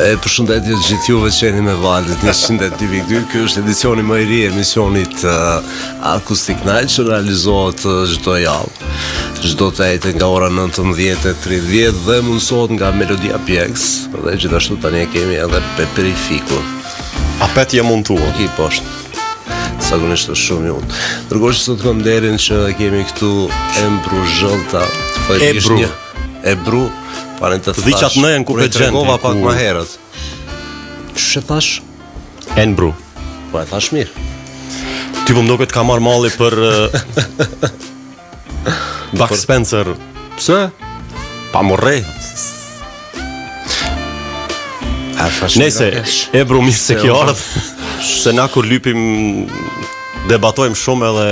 Përshëndetje të gjithë juve që jeni me valët 102.2. Ky është edicioni më i ri emisionit Acoustic Night që realizohet çdo javë. Çdo të ejtë nga ora 19:30 dhe mundsohet nga Melodia PX dhe gjithashtu tani kemi edhe Perifiku. Apet je montuar. I poshtë. Zakonisht është shumë i unë. Ndërkohë që sot kam nderin që kemi këtu Embru Zhëllta. Ebru. Dhiqat nëjën ku pe gjendri. Tregova pak më herët. Ç'e thash? Embru. Po e thash mirë. Ty po mdoket ka marrë malli për Buck Spencer. Pse? Pa morrej. Nese, Ebru mirë se kjo ardh. Se na kur lypim debatojmë shumë edhe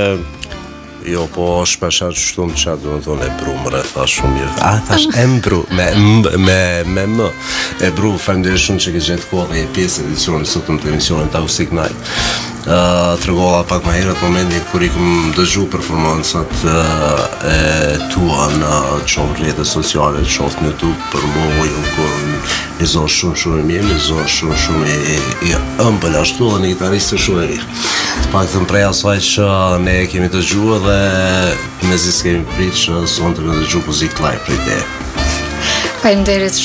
jo, po shpesh atë shtum çat, do të thonë Ebru më thash shumë mirë. Thash Embru me m. Ebru, faleminderit shumë që ke gjetë kohë dhe je pjesë e edicionit sot të emisionit Acoustic Night. Tregova pak më herët momentin kur i kam dëgju performancat e tua në qoftë rrjetet sociale, qoftë në YouTube, për mua një zonë shumë i mirë, një zonë shumë i ëmbël ashtu dhe një gitarist shumë i ri. Të paktën prej asaj që ne kemi dëgjuar dhe mezi s'kemi prit që sonte me dëgju muzikë live prej te. Faleminderit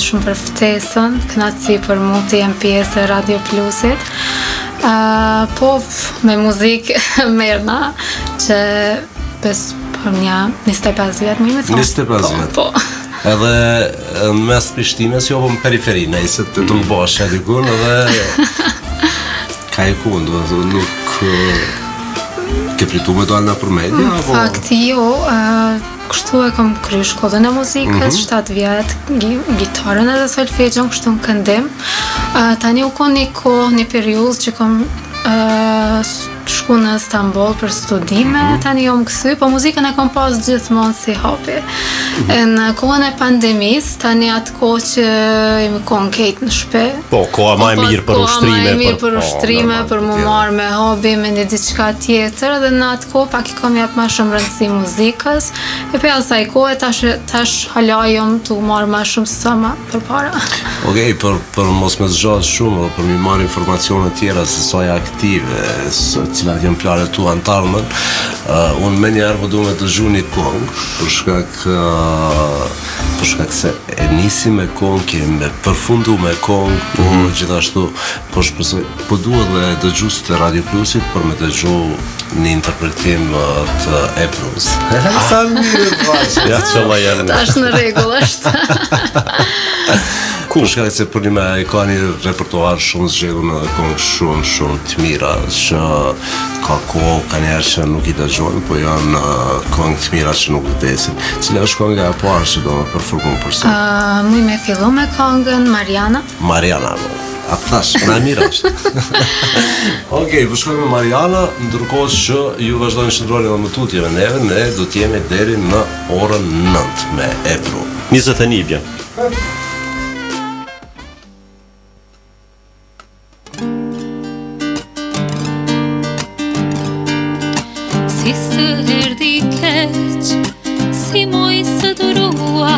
shumë për ftesën, kënaqësi për mua të jem pjesë e Radio Plusit. Po me muzikë merrna që për një 25 vjet më me thonë. 25 vjet. Po. Edhe në mes Prishtinës jo po në periferi, nëse të bosh aty ku edhe ka e ku, do të nuk ke pritu me dalë në për media? Fakti jo, kështu e kam kryer shkollën e muzikës, 7 vjet, gitarën edhe solfegjon, kështu në këndim. Tani u kon një kohë, një periudhë që kam shku në Istanbul për studime, tani jom kthy, po muzikën e kam pas gjithmonë si hobi. Në kohën e pandemisë, tani atë kohë që jemi kon kejt në shtëpi. Po, koha më e mirë për ushtrime, për mu marrë me hobi, me një diçka tjetër, dhe në atë kohë pak i kam jap më shumë rëndësi muzikës. E për asaj kohë tash hala jom tu marrë më shumë se sa më përpara. Okej, për mos me zgjatë shumë, për mi marrë informacione tjera se sa e aktive, cilat janë planet tu antarmën, unë me njerë po du me të zhu një kong, për shkak se e nisi me kong, kemi përfundu me kong, po gjithashtu, po du edhe dëgjus të Radio Plusit, për me dëgju një interpretim të Ebrus. Sa mirë të vashë. Ja qëlla janë. Tash në rregull është. Për shkak se për një ka një repertoar shumë zgjedhur në këngë shumë të mira që ka kohë, ka njerë që nuk i dëgjojnë, po janë këngë të mira që nuk vdesin. Cila është kënga e parë që do me performu për sot? Muj me fillu me këngën Mariana. Mariana, a thash, na mirë është. Okej, po shkojmë me Mariana, ndërkohë që ju vazhdojnë shndroni edhe më tutje me neve, ne do t'jemi deri në orën 9 me Ebru. 21 vjen. Si së erdi keq, si moj së durua,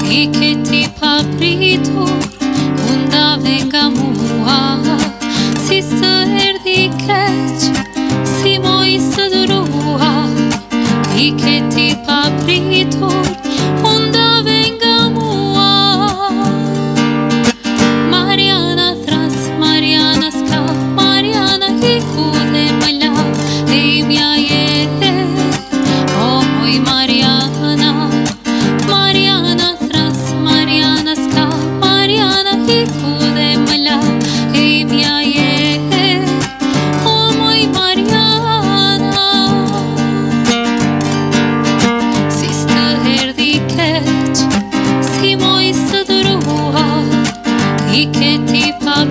i këti pa pritur, undave nga mua. Si së erdi keq, si moj së durua, i këti pa pritur, undave nga mua. Mariana thras, Mariana ska, Mariana i kude më la, e imja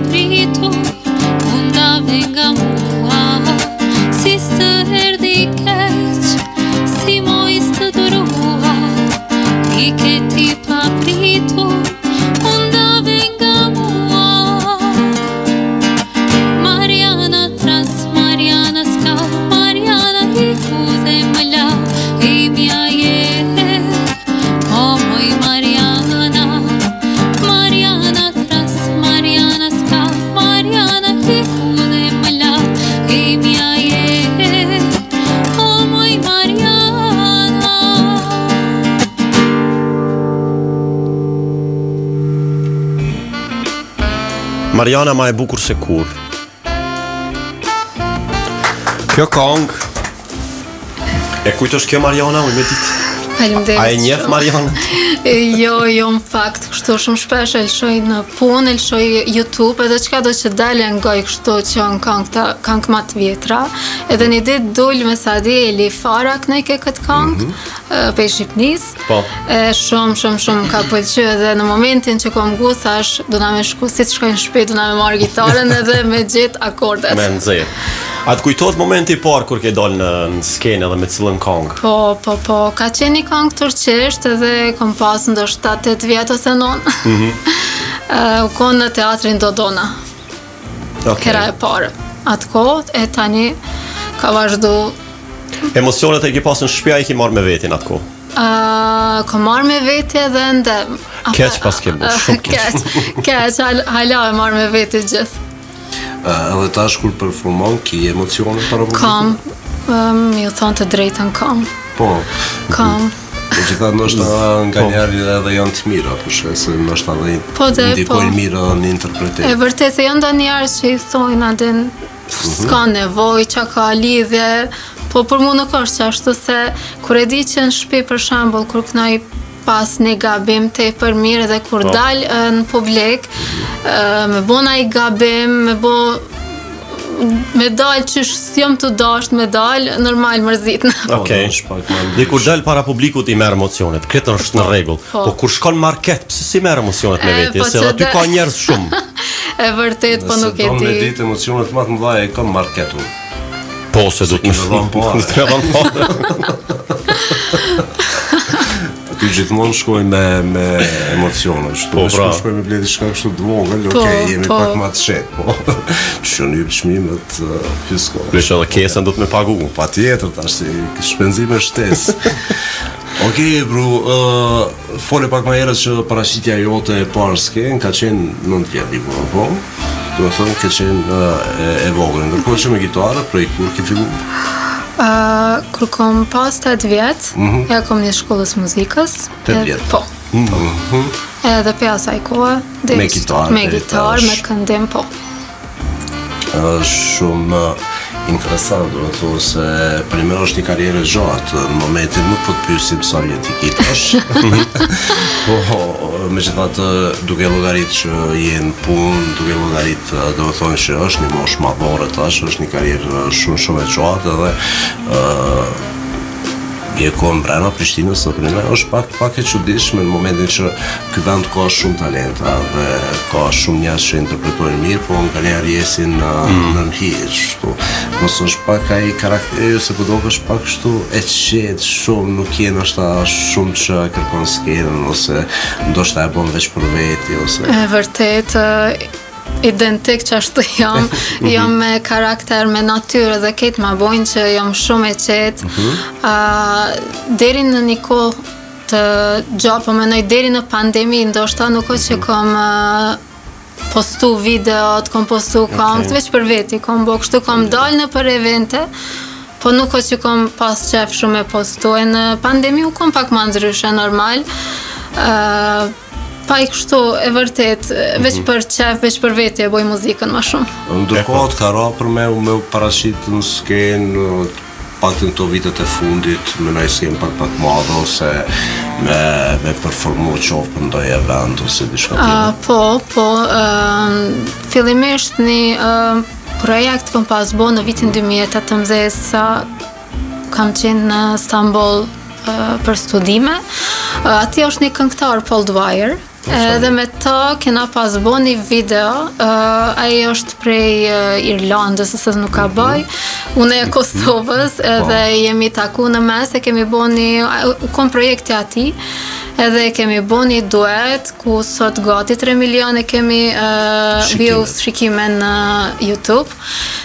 pritur, undave nga mua. Si së erdi Mariana ma e bukur se kur. Kjo këngë e kujt është kjo Mariana, unë me ditë. Faleminderit. A e njeh Mariana? Jo, në fakt, kështu shumë shpesh e lëshoj në punë, e lëshoj YouTube, edhe çka do që dalë ngoj kështu që janë këngë më të vjetra. Edhe një ditë dul me Sadi Eli Farak në ke këtë këngë, pe Shqipnis. Po. Shumë ka pëlqyer edhe në momentin që kom gu thash, do na me shku si të shkoj në shtëpi, do na me marr gitaren edhe me gjet akordet. Me nxjerr. A të kujtohet momenti I parë kur ke dalë në skenë edhe me cilën këngë? Po, ka qenë një këngë turqisht edhe kom pas ndoshta 8 vjet ose 9. U konë në teatrin Dodona. Hera e parë. Atë kohë e tani ka vazhdu. Emocionet e ki pasë në shtëpia I ki marrë me vetin atë kohë? Ko marrë me veti edhe ndë. Keq pas ke bu, shumë keq. Keq, hala e marrë me veti gjithë. Edhe tash kur performon, ki emocione para publikut? Kam, ju thonë të drejtën kam. Po. Kam. E që tha nështë nga njerë edhe janë të mira, përshë se nështë edhe ndikojnë mirë në interpretim. E vërtet, se janë da njerë që I thojnë adin s'ka nevoj, që ka lidhje, po për mu nuk është që ashtu se kur e di që në shtëpi për shembull kur kënaj pas një gabim të për mirë dhe kur dal në publik me bo na I gabim, me dal që s'jom të dasht me dal, normal mërzitna. Okej. Dhe kur dal para publikut I merr emocionet, këtë është në rregull. Po kur shkon market, pse si merr emocionet me veti, se aty ka njerëz shumë. E vërtet, po nuk e di. Nëse do me ditë emocionet më të mëdha e kam marketun. Po, se do të më dhon parë. Ty gjithmonë shkoj me emocione, shkoj me bledi shka kështu të vogël, jemi pak ma të shetë, po, që në jypë qmimet hysko. Pleshe edhe kesën do të me pagu. Pa tjetër, tash si shpenzime shtesë. Bru, fole pak ma herët që parashitja jote e parë s'ken, ka qenë 9 vjet dikur, po? Do të thënë, ka qenë e vogël, ndërkohë që me gitarë, prej kur ke fillu? Kur kom pas 8 vjet, ja kom një shkollës muzikës. 8 vjet? Po. Edhe pe asaj kohë. Me gitarë? Me gitarë, me këndim, po. Shumë interesant, do të thosë se primer është një karierë gjatë, në momentin nuk po të pyesim sa vjet I ke tash. Po, megjithatë duke llogarit që je në punë, duke llogarit do të thonë që është një moshë madhore tash, është një karierë shumë e gjatë edhe je kohë brenda Prishtinës së primer, është pak e çuditshme në momentin që ky vend ka shumë talenta dhe ka shumë njerëz që interpretojnë mirë, po nganjëherë jesin në hiç, kështu. Mos është pak ai karakteri se po dokesh pak kështu e qetë shumë, nuk je ndoshta shumë që kërkon skenën ose ndoshta e bën veç për veti ose. E vërtet identik që ashtu jam me karakter, me natyrë dhe ketë ma bojnë që jam shumë e qetë. Deri në një kohë të gjatë, po menoj deri në pandemi, ndoshta nuk është që kom postu videot, kom postu këngë, veç për veti, kom bo kështu, kom dalë në për evente, po nuk është që kom pas qef shumë e postu, e në pandemi u kom pak ma ndryshe, normal. Pa I kështu, e vërtet, veç për qef, veç për veti e boj muzikën ma shumë. Ndërkohë ka ra për me u parashit në skenë, pak të në të vitet e fundit, me nëjë skenë pak madhe, ose me performu qofë për ndoj event, ose dishka tjene? Po, fillimisht një projekt kom pas bo në vitin 2018, sa kam qenë në Istanbul për studime. Ati është një këngëtar Paul Dwyer, edhe me ta kena pas bo një video, ai është prej Irlandës, ose nuk ka baj, unë e Kosovës, edhe jemi taku në mes, e kemi bo një, kom projekti ati, edhe kemi bo një duet, ku sot gati 3 milion e kemi views shikime në YouTube.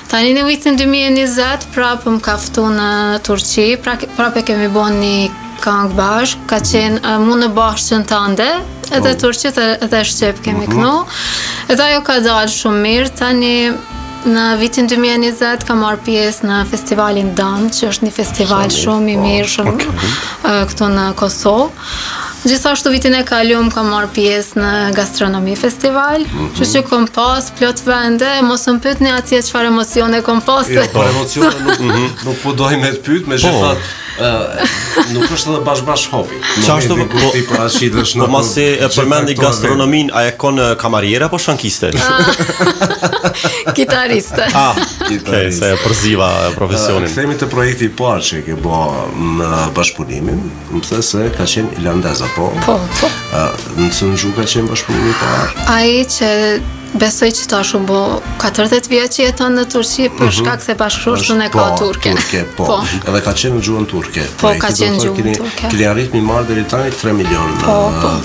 Tani në vitin 2020, prapë më kaftu në Turqi, prapë kemi bo një këngë bashkë, ka qenë mu në bashkën tënde, edhe Turqit edhe Shqip kemi kënu, edhe ajo ka dalë shumë mirë. Tani në vitin 2020 ka marrë pjesë në festivalin Dam, që është një festival shumë I mirë, shumë këtu në Kosovë. Gjithashtu vitin e kaluar kam marrë pjesë në gastronomi festival, kështu që kam pas plot vende, mos më pyetni atje çfarë emocione kam pas. Jo, por emocione nuk po doj me të pyet, megjithatë nuk është edhe bashkë hobi. Çfarë ti paraqitesh në. Po masi e përmendi gastronomin, a e kon kamariere apo shankiste? Kitariste. Okej, se e përziva profesionin. Kthehemi te projekti i parë që ke bë në bashkëpunimin, më the se ka qenë irlandez apo? Po. Në Sënxhu ka qenë bashkëpunimi i parë. Ai që besoj që tash u bë 40 vjeç që jeton në Turqi për shkak se bashkëshortën e ka turke. Po. Edhe ka qenë në gjuhën turke. Po, ka qenë në gjuhën turke. Keni arrit mi marrë deri tani 3 milion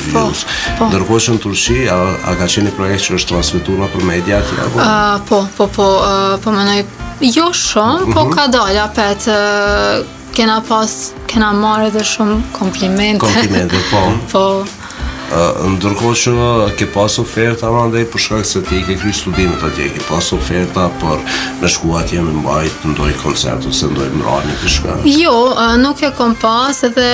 views. Ndërkohë që në Turqi a ka qenë një projekt që është transmetuar për media aty apo? Po mendoj jo shumë, po ka dalë apet kena marrë edhe shumë komplimente. Komplimente, Po. Ndërkohë që ke pas oferta mandej për shkak se ti ke kryer studimet atje, ke pas oferta për me shku atje me mbajt ndonjë koncert ose ndonjë mbrëmje diçka. Jo, nuk e kam pas edhe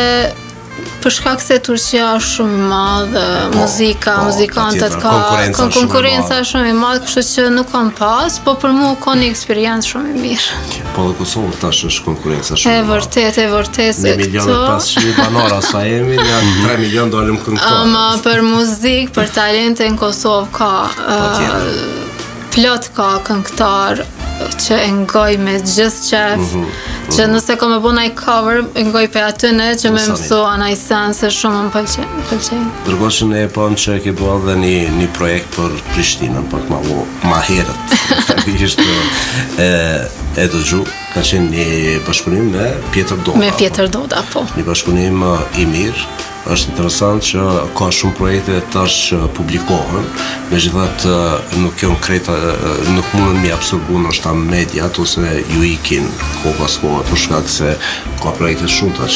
për shkak se Turqia është shumë e madhe, muzikantët ka konkurenca shumë e madhe, kështu që nuk kam pas, po për mua ka një eksperiencë shumë e mirë. Po dhe Kosovë tash është konkurenca shumë e madhe. E vërtet. 1.500.000 banora sa jemi, janë 3 milion dalim këngëtarë. Ama për muzikë, për talente në Kosovë ka plot ka këngëtar që e ngoj me gjithë qef, që nëse ka me bo naj cover, e ngoj për atyne që me mësu anaj sens e shumë më pëlqenjë. Dërgo që ne e pon që ke bo edhe një projekt për Prishtinën, pak ma herët. E dëgju, ka qenë një bashkëpunim me Pjetër Doda. Me Pjetër Doda, po. Një bashkëpunim i mirë. Është interesant që ka shumë projekte tash publikohen, megjithatë nuk janë kreta, nuk mundën mi absorbu ndoshta mediat ose ju ikin kohë pas kohe për shkak se ka projekte shumëta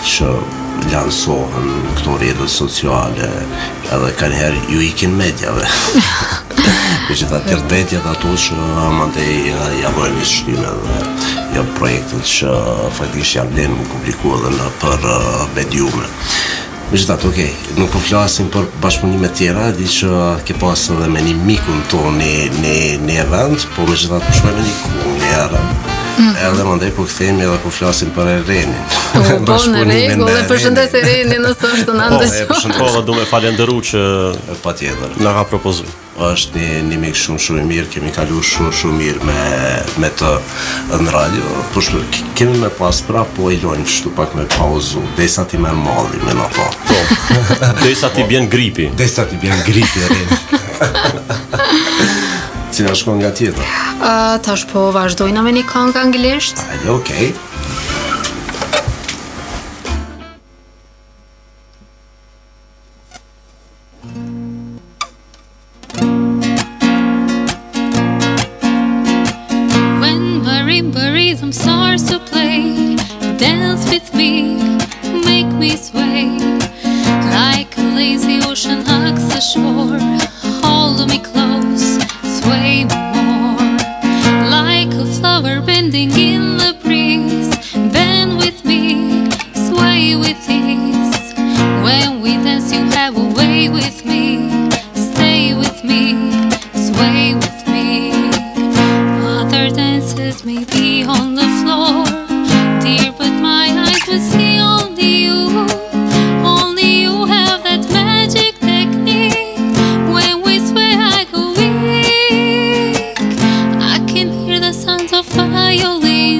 që lansohen këto rrjetet sociale edhe kanjëherë ju ikin mediave. Megjithatë tërtetjet ato që mandej ja vojnë një shtyme dhe ja projektet që faktikisht janë blenë më publiku edhe në për mediume. Megjithatë, okej, nuk po flasim për bashkëpunime tjera, di që ke pas edhe me një mikun tonë një event, po megjithatë po shkojmë një kohë një herë. Edhe mandej po kthehemi edhe po flasim për Erenin. Po në rregull, e përshëndes Erenin nëse është në ndëgjon. Po, du me falenderu që patjetër. Na ka propozuar. Është një mik shumë i mirë, kemi kaluar shumë mirë me të në radio. Po kemi me pas po i lojmë kështu pak me pauzu, derisa ti merr malli me na pa. Po. Derisa ti bjen gripi. Derisa ti bjen gripi Erenin. Cila është kënga tjetër? Tash po vazhdojna me një këngë anglisht. Hajde, okej. When marimba rhythm starts to play, dance with me, make me sway, like a lazy ocean hugs the shore. Hold me close, sway me more, like a flower bending in the breeze. Bend with me, sway with ease. When we dance, you have a way with me. Stay with me, sway with me. Other dances may be on the floor, dear, but my eyes will see only you. Only you have that magic technique. When we sway, I go weak. I can hear the sounds of violin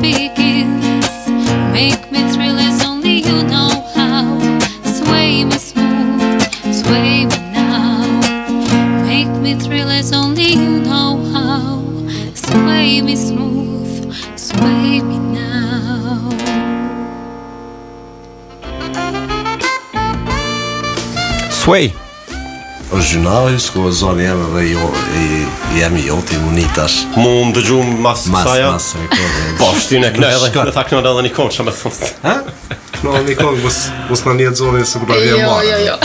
begins. Make me thrill as only you know how. Sway me smooth, sway me now. Make me thrill as only you know how. Sway me smooth, sway me now. Sway. Originali, s'ko zonë jam edhe jo, jam jo ti munitash. Mu më dëgju mas kësaja? Mas, po, shtin e kënë edhe, në tha kënë edhe një kohë, që me thonë. Ha? Kënë një kohë, mos në një zonë se këta vjen marë. Jo.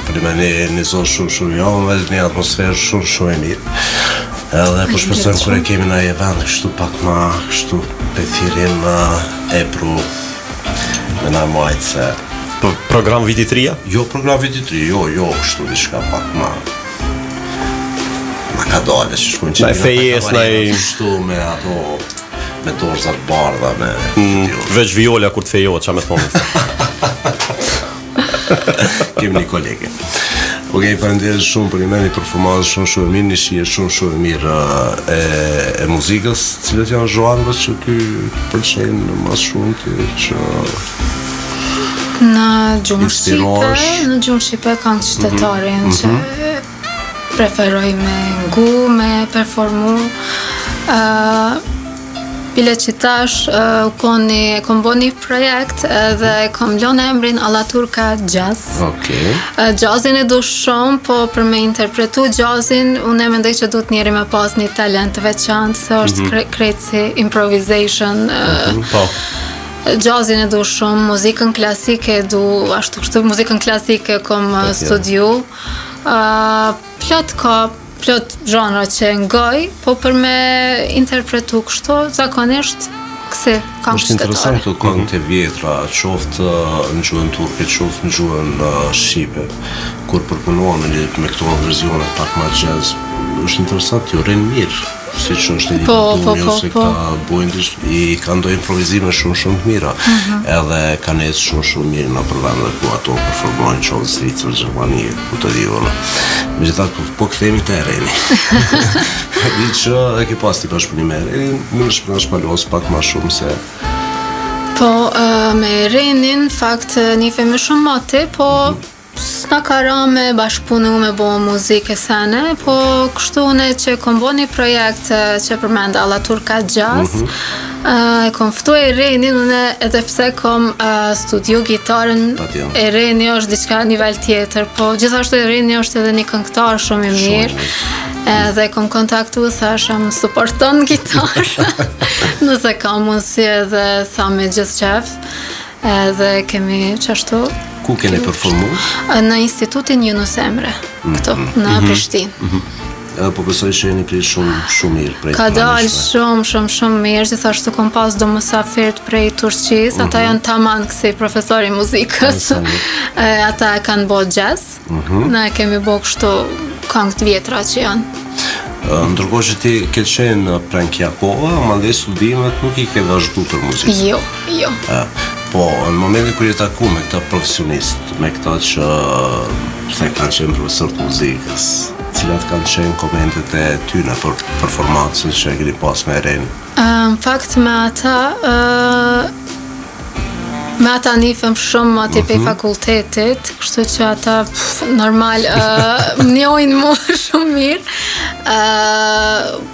Për me një zonë shumë jo, me një atmosferë shumë e mirë. Edhe po shpesojmë kër e kemi në e vend, kështu pak ma, kështu pethirim e pru me na majtë se... Program viti 3-a? Jo, program viti 3, jo, kështu një shka pak ma ka dole që shkujnë që kështu me ato me dorzat bardha me veç viola kur të fejohet, qa me thonë. Kemi një kolege. Okej, falenderoj shumë për një performancë shumë e mirë, një shije shumë e mirë e muzikës, cilët janë zhanrët që ky pëlqejnë mas shumë që në gjumë shqipe kanë qytetare që preferoj me ngu, me performu. Bile që tash kom bo një projekt dhe kom lënë emrin Allaturka Jazz. Jazzin e du shumë, po për me interpretu jazzin, unë e mendoj që du të njeri me pas një talent të veçantë, se është krejt si improvisation. Jazzin e du shumë, muzikën klasike e du, ashtu kështu muzikën klasike kom studiu. Plot zhanra që ngoj, po për me interpretu kështu, zakonisht kësi kam qytetare. Është interesant të këngët e vjetra, qoftë në gjuhën turke, qoftë në gjuhën shqipe, kur përpunohen me këto versionet pak ma jazz, është interesant, ju rinë mirë. Si që është një këtu se ka bujnë i ka ndoj improvizime shumë të mira edhe ka nesë shumë mirë në përvendë dhe ku ato performojnë që në Zvicër, Gjermani, ku të dhivënë. Me gjithat po këthejmi të Ereni. Di që e ke pas t'i bashkë për një me Ereni, më në shpalosë pak ma shumë se... Po, me Erenin, fakt, një femi shumë mati, po... S'na ka ra me bashkëpunu me bo muzike sene, po kështu une që kom bo një projekt që përmend Allaturka Jazz, kom ftu Erenin, une edhe pse kom studiu gitarën, Ereni është diçka nivel tjetër, po gjithashtu Ereni është edhe një këngëtar shumë i mirë, edhe kom kontaktu, thash më suporton gitarë, nëse ka mundësi edhe tha me gjithë qef, edhe kemi qashtu. Ku keni performu? Në institutin Yunus Emre, këto, në Prishtinë. Edhe po besoj që jeni prej shumë mirë. Ka dalë shumë mirë, gjithashtu kom pas do mësafirt prej Turqis, ata janë taman kësi profesori muzikës, ata e kanë bo jazz, ne kemi bo kështu këngët vjetra që janë. Ndërkohë që ti ke qenë pranë kohë, ama dhe studimet nuk I ke vazhdu për muzikë. Jo. Po, në momentin kër je taku me këta profesionist, me këta që kanë qenë profesor të muzikës, cilat kanë qenë komentet e tyne për performancën që e keni pas me Ereni? Në fakt me ata nifëm shumë ati pej fakultetit, kështu që ata normal njojnë mu shumë mirë,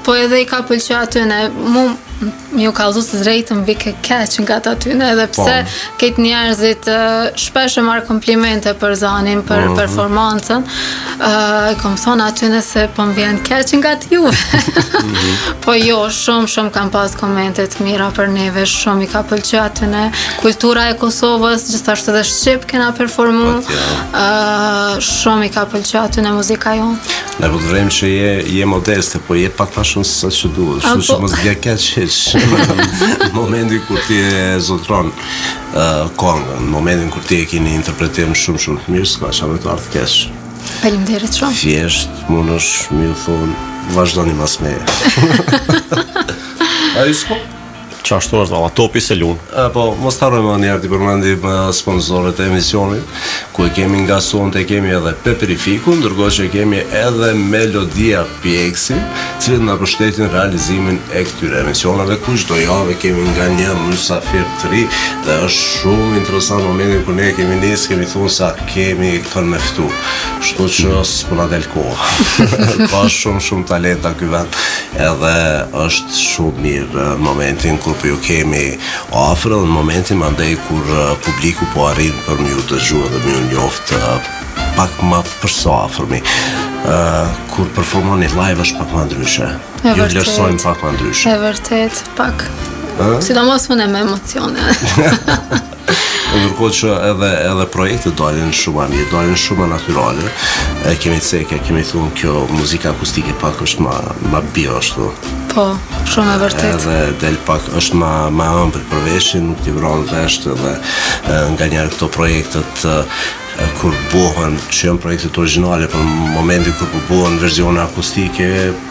po edhe I ka pëlqy atyne, mi u kalzu së drejtëm vike keq nga të atyne, edhe pse këtë njerëzit shpesh e marrë komplimente për zanin, për performancën, kom thonë atyne se po më vjen keq nga të juve. Po jo, shumë kam pas komentet mira për neve, shumë I ka pëlqy atyne, kultura e Kosovës, gjithashtu dhe Shqip kena performu, shumë I ka pëlqy atyne muzika jonë. Ne po të vrejmë që je modeste, po je pak ma shumë sa që duhet, shumë që mos vjen keq në momentin kur ti e zotron këngën, në momentin kur ti e keni interpretim shumë të mirë, s'ka që me të ardhë keq. Faleminderit shumë. Thjesht, mund është mi u thonë, vazhdoni mas meje. A I s'ko? Qashtu është, topi se lunë. Po, mos të harrojmë njerë t'i përmendim sponsorët e emisionit, ku e kemi nga sonte, kemi edhe Peperifikun, ndërkohë që kemi edhe Melodia Pjeksin, cilët na përshtatin realizimin e këtyre emisioneve, ku çdo javë kemi nga një mysafir të ri dhe është shumë interesant momentin kur ne kemi nisë, kemi thonë sa kemi kënë me ftu. Kështu që s'po na del kohë. Ka shumë talenta ky vend, edhe është shumë mirë momentin kur po ju kemi afër, në momentin mandej kur publiku po arrin për më ju dëgjuar dhe më ju njoft pak më përso afërmi. Kur performoni live është pak më ndryshe. Ju vlerësojmë pak më ndryshe. E vërtet, pak. Sidomos unë me emocione. Ndërkohë që edhe projektet dalin shumë mirë, dalin shumë natyrale. Kemi cekë, kemi thonë kjo muzika akustike pak është ma bio ashtu. Po, shumë e vërtet. Edhe del pak është ma ëmbël për veshin, nuk t'i vron vesht edhe nga njerë këto projektet kur bohen, që janë projektet originale, për momentin kur po bohen versione akustike,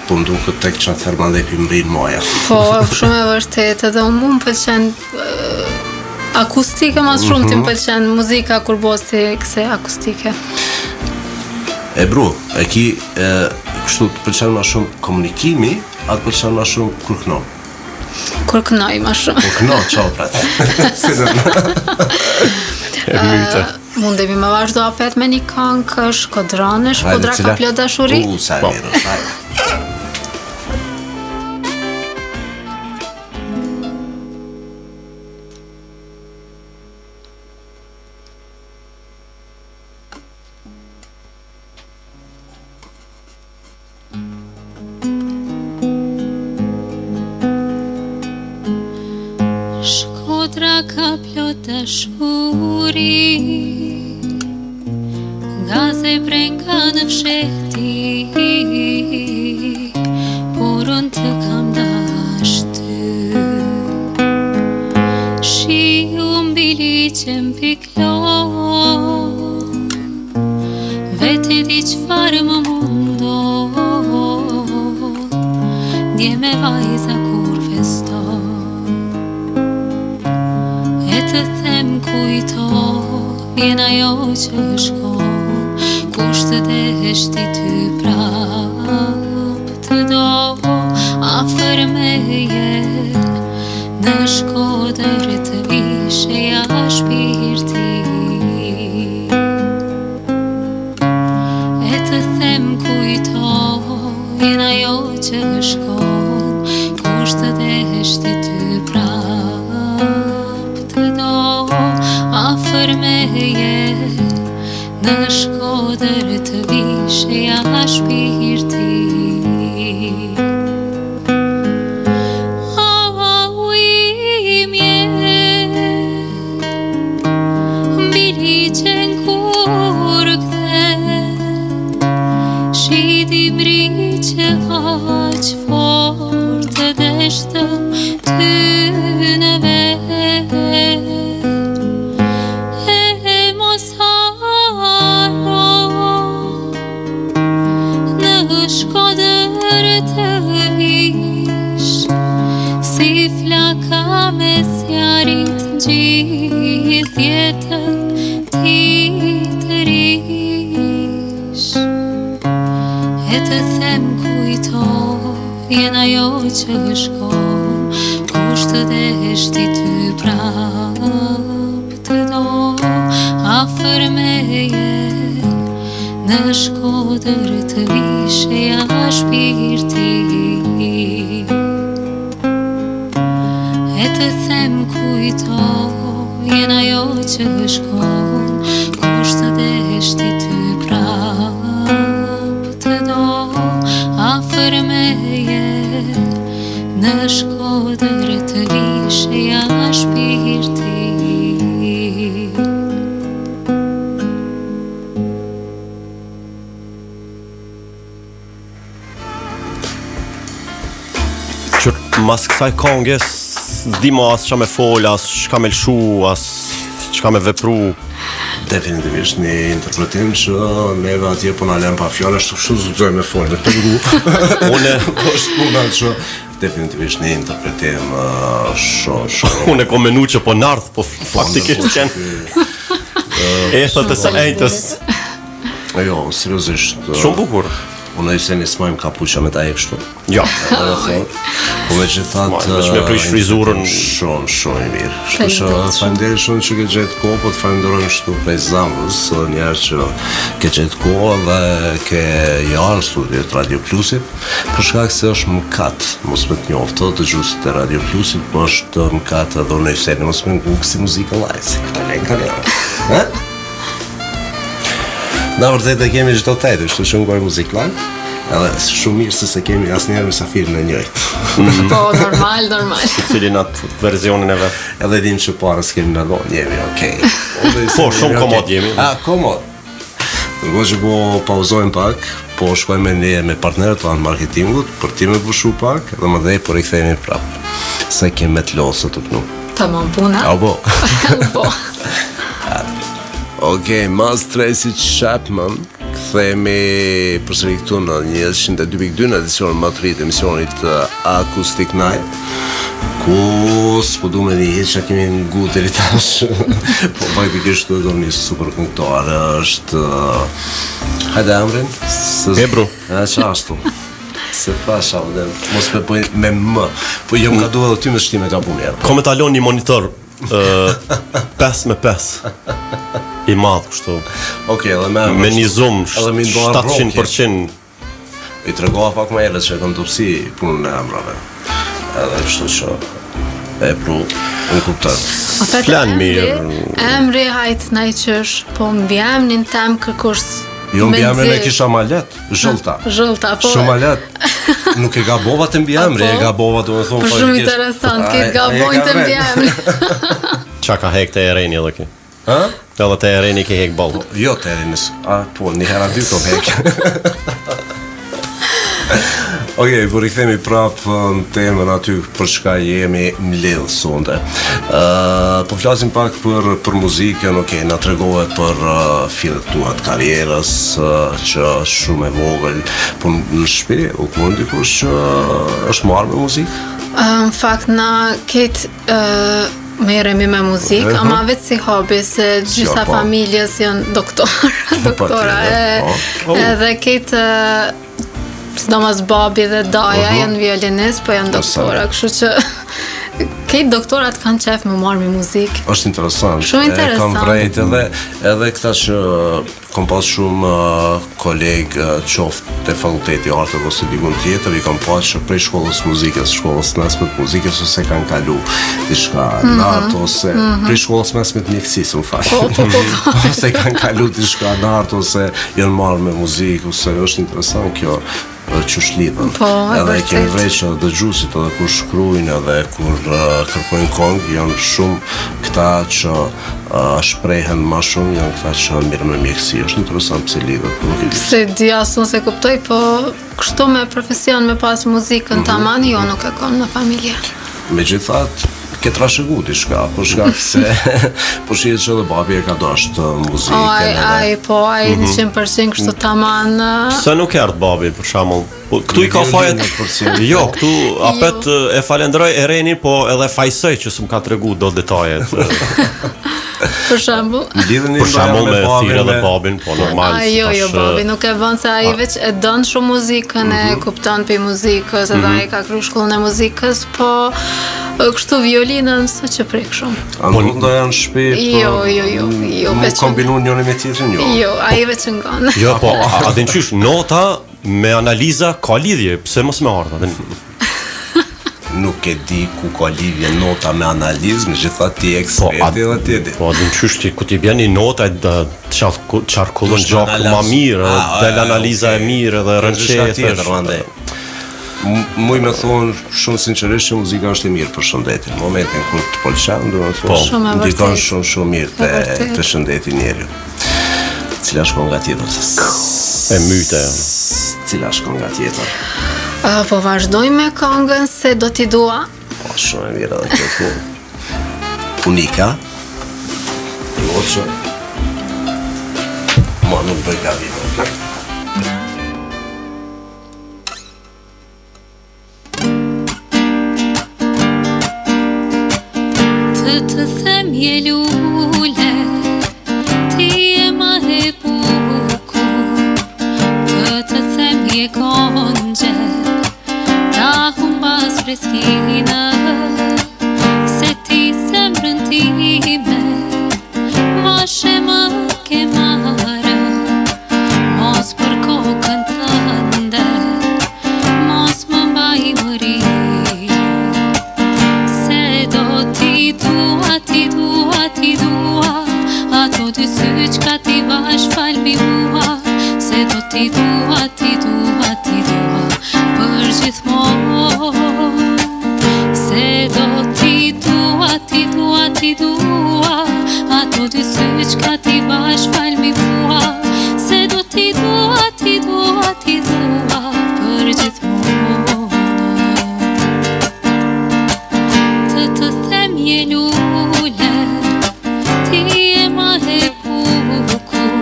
po më duket tek çat Thermandepi mbrin moja. Po, shumë e vërtet, edhe unë më pëlqen akustike mas shumë ti më pëlqen muzika kur bëhet si akustike. E bru, e ki kështu të pëlqen ma shumë komunikimi, atë pëlqen ma shumë kur këno? Kur kënoj ma shumë. Kur këno, qao prat. Mundemi me vazhdo apet me një këngë Shkodrane, Shkodra ka plot dashuri? Sa mirë, Shkodra ka plot dashuri, nga zemre nga në fshehti, por unë të kam dash ty. Shiu mbi liqen piklon, vete di qfarë më mundon, dje me vajza kur feston. Të them kujto, vjen ajo që shkon, kushtet e heshti ty prap të do, afër meje, në Shkodër të vishe ja shpirti. E të them kujto, vjen ajo që shkon, kushtet e heshti ty prap afër meje, në Shkodër të vishe ja shpirti. Im jet, mbi liqen kur kthe, shiti mri që aq fort të deshtëm ty në vet. Shkodër të vish, si flaka me zjarit gjithë jetën ti të rish. E të them kujto, vjen ajo që shkon, kushtet e heshti ty prap të do, afër meje, në Shkodër të vishe ja shpirti. E të them kujto, vjen ajo që shkon, kushtet e heshti ty prap të do, afër meje, në Shkodër të vishe ja shpirti. Mas kësaj këngës s'dimo as çka me fol, as çka me lshu, as çka me vepru. Definitivisht një interpretim që neve atje po na lëm pa fjalë, ashtu kështu zgjoj me fol me të grup. Unë po është puna që definitivisht një interpretim shumë. Unë kom menu që po nardh, po faktikisht qenë Ethët e së ejtës. Jo, seriozisht. Shumë bukur. Unë e se një smajmë kapuqa me ta e kështu. Ja. Po me gjithat... me prish frizurën... Shumë i mirë. Shkësha, falenderoj shumë që ke gjetë kohë, po të falenderojmë shtu prej Zamrës, njerë që ke gjetë kohë dhe ke jarë studiet Radio Plusit, për shkak se është mëkat, mos me të njoftë, të gjusit e Radio Plusit, po është mëkat edhe unë e seni, mos me në si muzika live, si këta Na vërtet e kemi çdo tajtë, kështu që ngoj muzikë live, edhe shumë mirë se kemi asnjëherë mysafirin e njëjtë. Po, normal. Cilin atë versionin e vet. Edhe dim që para s'kemi ndalon, jemi okay. Po, shumë komod jemi. Komod. Në që po pauzojmë pak, po shkojmë me partnerët të marketingut, për ti me pushu pak, dhe më dhej, por i kthehemi prapë. Se kemi me të losë të kënu. Tamam puna. Po. Po. Okej, mas Tracy Chapman, këthejemi përsëri këtu në 102.2 në edicionin më të ri të emisionit Acoustic Night, ku s'po du me një heq që kemi në gu të rritash, po faktikisht të edhe një super këngëtar, është... Hajde Amrin? Ebru. Që ashtu? Se pasha, mos me pojnë me më, po jam ka du edhe ty me shtime ka punë njerë. Ko me talon një monitor 5x5 i madh kështu. Okej, edhe me një zoom 700%. I tregova pak më herët që kam topsi punën e emrave. Edhe kështu që e pru në kuptar. Flan mirë. Emri hajt na i qësh, po mbi emrin tem kërkosh. Jo, mbi emrin e kisha malet, zhëllta. Po. Shumë malet. Nuk e gabova të mbi emri, e gabova të më thonë. Po shumë interesant, këtë gabojnë të mbi emri. Qa ka hek të Ereni edhe ki? Ha? Edhe të Ereni ke hek balë? Jo të Erenis, po, një hera dy të hek. Okej, por i themi prapë në temën aty për çka jemi mbledhur sonte. Po flasim pak për muzikën, okej, na tregove për fillet tua të karrierës që është shumë e vogël, po në shtëpi u ka ndikush që është marrë me muzikë? Në fakt na ketë merremi me muzikë, ama vetë si hobi, se gjitha familjes janë doktora, edhe ketë sidomos babi dhe daja janë violinist, po janë doktora, kështu që këtë doktorat kanë qef me marrë me muzikë. Është interesant. Shumë interesant. Kam vrejt edhe këta që kam pas shumë kolegë qoftë të fakulteti artëve ose digun tjetër, i kam pas që prej shkollës muzikës, shkollës mesme të muzikës, ose kanë kalu diçka në artë, ose prej shkollës mesme të mjekësisë, më faqë. Ose kanë kalu diçka në artë, ose janë marrë me muzikë, ose është interesant kjo që shlidhen. Edhe kemi vreqë dëgjuesit edhe kur shkruajnë edhe kur kërkojnë këngë, janë shumë këta që shprehen ma shumë, janë këta që mirë me mjekësi. Është interesant pse lidhet. Se di asun se kuptoj, po kështu me profesion me pas muzikën tamam, jo nuk e kam në familje. Megjithatë, ke trashëgu diçka, po shkak se po shihet që edhe babi e ka dashur muzikën. Ai 100% kështu tamam. Se nuk erdh babi për shembull. Këtu i ka fajet. Jo, këtu apet e falenderoj Erenin, po edhe fajsoj që s'm ka tregu do detajet. Për shembull me thirrë edhe babin, po normal. Jo, babi nuk e bën se ai veç e don shumë muzikën, e kupton pe muzikës, edhe ai ka kryer shkollën e muzikës, po kështu violinën sa që prek shumë. Nuk do janë në shtëpi. Jo. Nuk kombinuan njëri me tjetrin, jo. Jo, ai veç ngon. Jo, po, a din qysh nota me analiza ka lidhje, pse mos me ardha? Nuk e di ku ka lidhje nota me analizë, megjithatë ti eksperti edhe ti di. Po, din qysh ti ku ti bjen një nota çarkullon gjaku më mirë, del analiza e mirë dhe rënqetesh. Muj me thonë shumë sinqerisht që muzika është e mirë për shëndetin. Në momentin kur të pëlqen, do të thonë, ndikon shumë mirë te shëndeti njeriu. Cila është kënga tjetër? E myte. Cila është kënga tjetër? Po vazhdoj me këngën se do t'i dua. Po shumë e mirë edhe kjo. Punika. Jo që ma nuk bëj gabim. Të them je lule, se ti zemrën time mashe më ke marrë, mos për kokën tënde, mos më mbaj mëri, se do ti dua, ato dy sy qka ti vash fal mi mua, se do ti dua, për gjithmonë, se do ti dua, ato dy sy qka ti vash fal mi mua, se do ti dua, për gjithmonë. Të them je lule, ti e ma e bukur,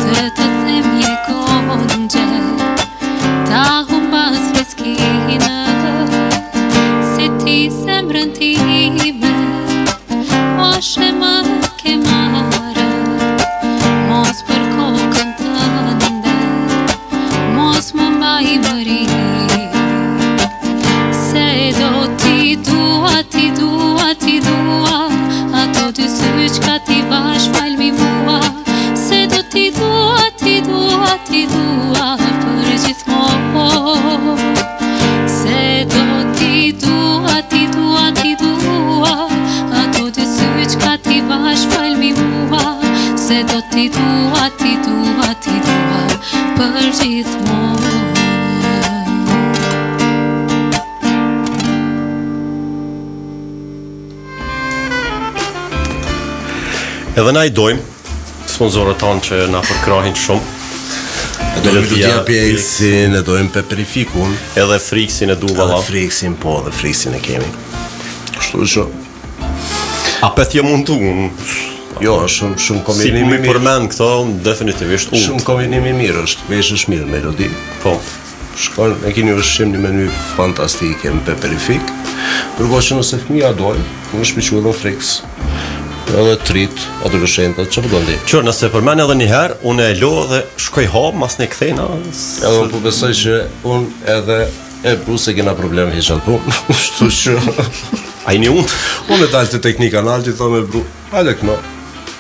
të them je gonxhe, ta humbas freskinë, se ti zemrën time mashe më ke marrë, mos për kokën tënde, mos më mbaj mëri, se do ti dua, ato dy sy qka ti vash fal mi mua, se do ti dua, për gjithmonë, se do ti dua, ato dy sy qka ti vash fal mi mua, se do ti dua, për gjithmonë. Edhe na I dojmë sponsorët tanë që na përkrahin shumë. E dojmë Ludia Pjeksin, e dojmë Peperifikun. Edhe Friksin e Duvalla. Edhe Friksin, po, dhe Friksin e kemi. Kështu shumë. A peth je mund unë? Jo, shumë kombinimi Si mi mirë. përmen këto, definitivisht unë. Shumë kombinimi mirë është, veshësh mirë melodi. Po. Shkon, e keni ushqim një meny fantastike në Peperifik. Përkohë që nëse fëmija dojnë, në shpiqu edhe Friks. Edhe trit, adolescentët, që përdojnë di? Qërë, nëse përmen edhe njëherë, unë e lo dhe shkoj hap, mas ne kthejna. Edhe unë po besoj që unë edhe e bru se kena problem heqat punë. Shtu që... A I një unë? Unë e dalë të teknika në alti, thome bru, ale këno.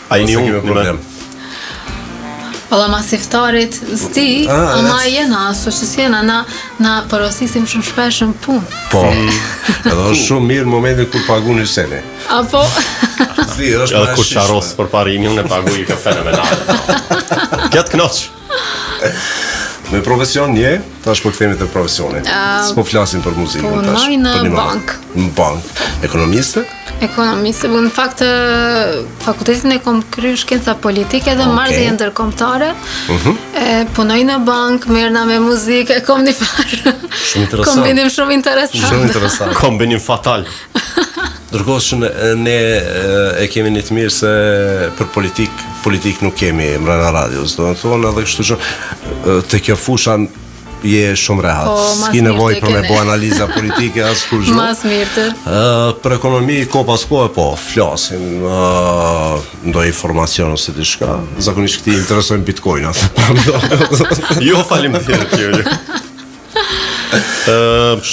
A I një unë? Problem. Valla mas iftarit s'ti, ama jena, so që s'jena, na përosisim shumë shpesh në punë. Po, edhe është shumë mirë në momentin kur pagu një sene. Apo... Edhe kur qaros për parimi, unë e pagu I ka fenomenale. Kjetë knoq. Me profesion një, tash po këthemi të profesionit. S'po flasim për muzikën tash. Punoj në bank. Në bank. Ekonomiste? Ekonomiste, në fakt fakultetin e kom kry shkenca politike dhe marrëdhënie ndërkombëtare. Punoj në bank, merrna me muzikë, e kom një farë. Shumë interesant. Kombinim shumë interesant. Shumë interesant. Kombinim fatal. Ndërkohë që ne e kemi një të mirë se për politik nuk kemi mbrana radios, do të thonë edhe kështu që te kjo fusha je shumë rehat. S'ki nevoj për me bo analiza politike as kur gjë. Mas mirë. Për ekonomi ko pas kohë po flasim ndoj informacion ose diçka. Zakonisht këti interesojnë bitcoinat. Jo, faleminderit ju.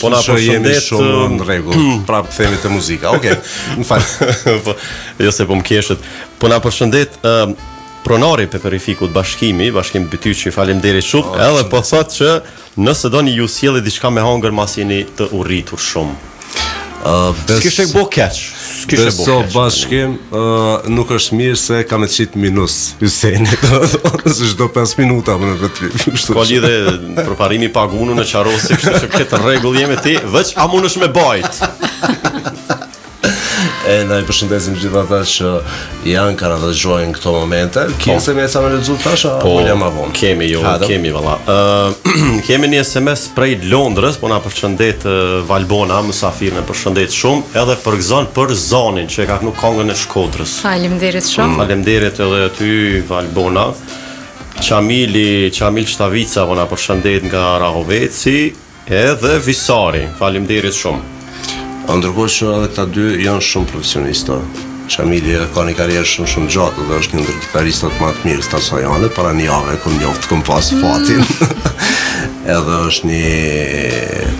Po na përshëndet shumë në rregull. Prapë kthehemi te muzika. Okej, më fal. Jo se po më keshët. Po na përshëndet pronari Peperifikut bashkimi Bytyqi, faleminderit shumë. Edhe po thotë që nëse doni ju sjellni diçka me hangër mas jeni të urritur shumë. S'kishe bo keq. Beso bashkim nuk është mirë se ka me qitë minus Hyseni. Se çdo 5 minuta më në vetë. Ka lidhe për parimi pagunu në qarosi, kështu që këtë rregull jemi ti, veç a munësh me bajt. E na I përshëndesim gjithë ata që janë kanë dëgjojnë këto momente. Kemi SMS me lexuar tash apo jam avon? Kemi valla. Kemi një SMS prej Londrës, po na përshëndet Valbona, mysafir me përshëndet shumë, edhe përgëzon për Zanin që ka kënu kongën e Shkodrës. Faleminderit shumë. Faleminderit edhe ty Valbona. Qamil Shtavica po na përshëndet nga Rahoveci, edhe Visari. Faleminderit shumë. Ndërkohë që edhe këta dy janë shumë profesionistë. Qamili ka një karrierë shumë gjatë dhe është një ndër kitaristat më të mirë stasojane, para një javë kom njoftë kom pas fatin. Edhe është një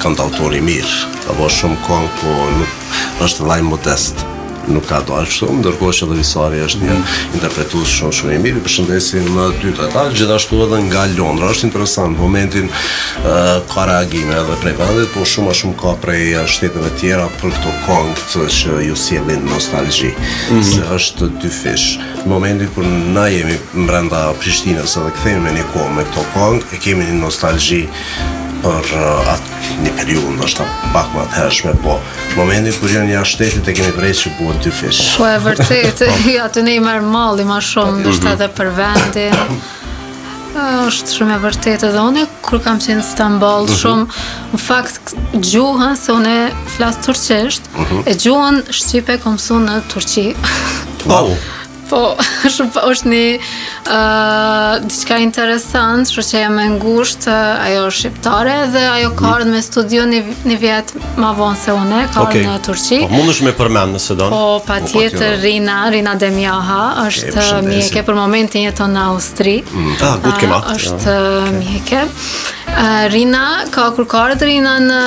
kantautor I mirë. apo shumë këngë, po nuk është vllai modest. Nuk ka dalë shumë, ndërkohë që edhe Visari është një interpretues shumë i mirë. Përshëndesim më dy të ata, gjithashtu edhe nga Londra. Është interesant momentin ka reagime edhe prej vendit, po shumë ka prej shteteve tjera për këto këngë që ju sjellin nostalgji. Se është dy fish. Në momentin kur na jemi brenda Prishtinës edhe kthehemi në një kohë me këto këngë, e kemi një nostalgji për atë një periudhë ndoshta pak më të hershme, po në momentin kur janë jashtë shtetit e kemi vrejtë që buhet dy fish. Po e vërtet, aty ne i merr malli më shumë, ndoshta edhe për vendin. Është shumë e vërtetë edhe unë kur kam qenë në Stamboll shumë, në fakt gjuhën se unë flas turqisht, e gjuhën shqipe kam mësuar në Turqi. Wow. Po, është një diçka interesant, shoqëria më ngushtë, ajo shqiptare dhe ajo ka ardhur me studio një vjet më vonë se unë, ka ardhur në Turqi. Po mundesh me përmend nëse don. Po, patjetër Rina Demjaha është mjeke për momentin jeton në Austri. Gut gemacht. Është mjeke. Rina, kur ka ardhur Rina në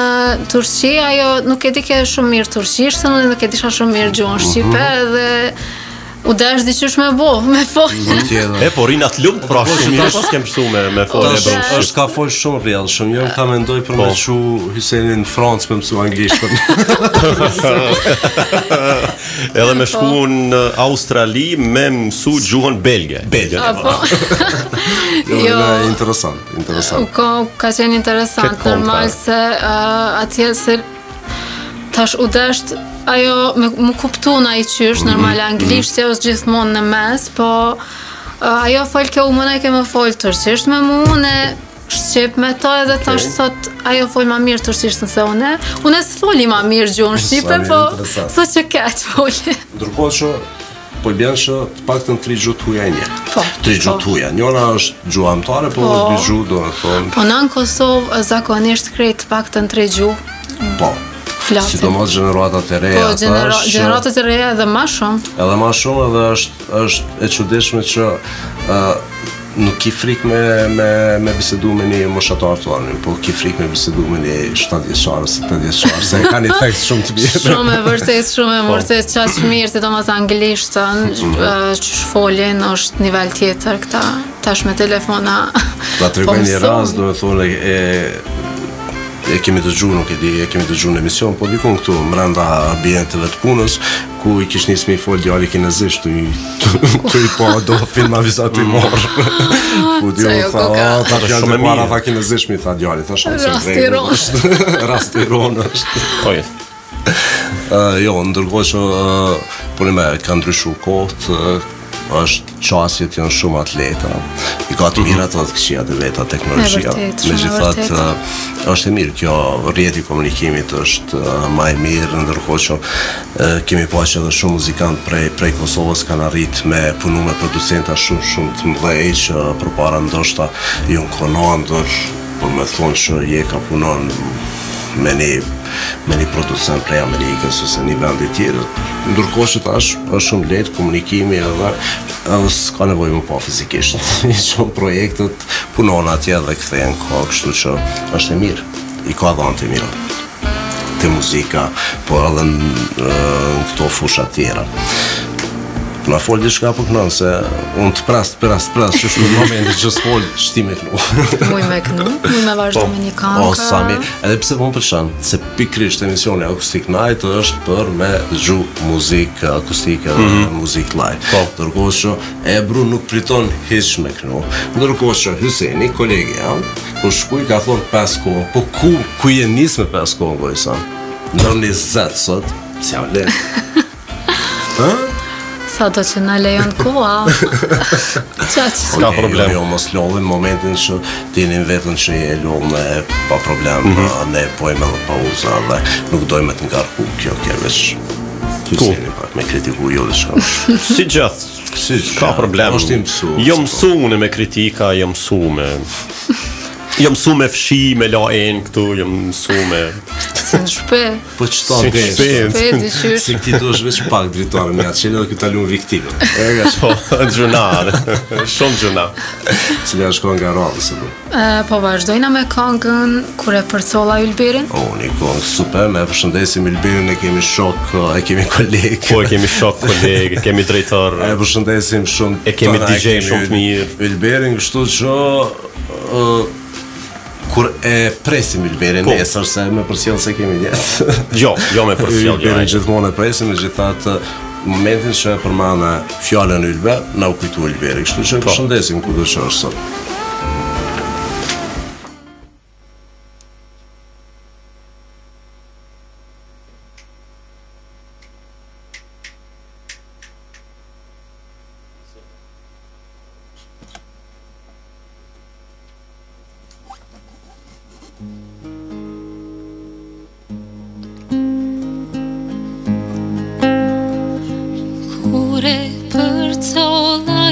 Turqi, ajo nuk e di ke shumë mirë turqisht, unë nuk e disha shumë mirë gjuhën shqipe dhe u dash diçysh me fol. Po Rina të lumt, pra shumë mirë pas kem mësuar me fol e brusht. Është ka fol shumë rrjedhshëm. Jo ta mendoj për me çu Hysenin në Francë me mësu anglisht. Edhe me shku në Australi me mësu gjuhën belge. Po. Jo, interesant. Ka qenë interesant, normal se atje se tash u dasht ajo më kuptun ai qysh, normal anglisht është gjithmonë në mes, po ajo fol ke u mëna ke më fol turqisht me unë shqip me to edhe tash sot ajo fol më mirë turqisht se unë s'foli më mirë gjuhën shqipe, po sot që keq foli. Ndërkohë që po bjen që të paktën 3 gjuhë tuaja e një. 3 gjuhë tuaja. Njëra është gjuha amtare, po dy gjuhë do të thonë. Po në Kosovë zakonisht krejt të paktën 3 gjuhë. Po. Sidomos gjeneratat e reja. Po, gjeneratat e reja edhe më shumë. Edhe më shumë edhe është e çuditshme që nuk ki frik me bisedu me një moshatar tonë, po ki frik me bisedu me një 70-shar, 80-shar, se ka një tekst shumë të mirë. Shumë e vërtet, qaq mirë, sidomos anglishtën, që shfolin, është nivel tjetër këta, tash me telefona. Ta tregoj një rast, do të thonë e kemi dëgjuar, nuk e di, e kemi dëgjuar në emision, po dikun këtu brenda ambienteve të punës, ku I kish nisë me I fol djali kinezisht, tu I po do film avizat I morë. Ku di unë tha fjallë dhe para tha kinezisht mi tha djali, tha shumë Rast iron është. Jo, ndërkohë që punime ka ndryshu kohët, është qasjet janë shumë atleta, I ka të mirat dhe të këqijat e veta teknologjia. Megjithatë, është e mirë, kjo rrjeti komunikimit është më e mirë, ndërkohë që kemi pasur edhe shumë muzikantë prej Kosovës kanë arrit me punu me producenta shumë të mëdhej që përpara ndoshta ju konon, por me thonë që je ka punon me një producent prej Amerikës ose një vendi tjetër. Ndërkohë që tash është shumë lehtë komunikimi edhe s'ka nevojë më pa fizikisht. Shumë projektet punon atje dhe kthehen kohë, kështu që është e mirë. I ka dhënë të mira. Te muzika, po edhe në këto fusha tjera. Na fol diçka po kënon se unë të pras që shumë momenti që s'fol shtime kënu. Muj me vazhdo me një këngë. O, Sami, edhe pse po më pëlqen, se pikrisht emisioni Acoustic Night është për me dëgju muzikë akustike dhe muzikë live. Ndërkohë që Ebru nuk priton hiç me kënu. Ndërkohë që Hyseni, kolegi jam, kur shkuj ka thonë 5 kohë, po ku je nis me 5 kohë, gojsa? Ndër 20 sot, s'ja le. Sa do që në lejon koha. Ska problem. Jo, mos lodhin momentin që tinin vetën që je lullë pa problem, ne pojme dhe pauza dhe nuk dojme të ngarku kjo veç Hyseni pak me kritiku jo dhe shka. Si gjithë, ka problem. Jo mësu me kritika, jo mësu me... Jam mësu me fshi, me la këtu, jam mësu me... Shpe. Po qëta dyqysh. Si këti do është veç pak dritarë me atë qenë dhe këtë talun viktimë. Po, gjuna, shumë gjuna. Cile është këngë nga radhës e du? Po vazhdojna me këngën kur e përcolla Ylberin. Një këngë super, me përshëndesim Ylberin, e kemi shok, e kemi kolegë. Po, e kemi shok kolegë, kemi drejtor. E përshëndesim shumë. E kemi DJ shumë të mirë. Ylberin, kështu që... Kur e presim Ylberin, nesër se me përsjellë se kemi jetë. Jo me përsjellë. Ylberin gjithmonë e presim, në gjithatë momentin që e përmana fjallën Ylber, na u kujtu Ylberi, kështu që përshëndesim ku do që është sot.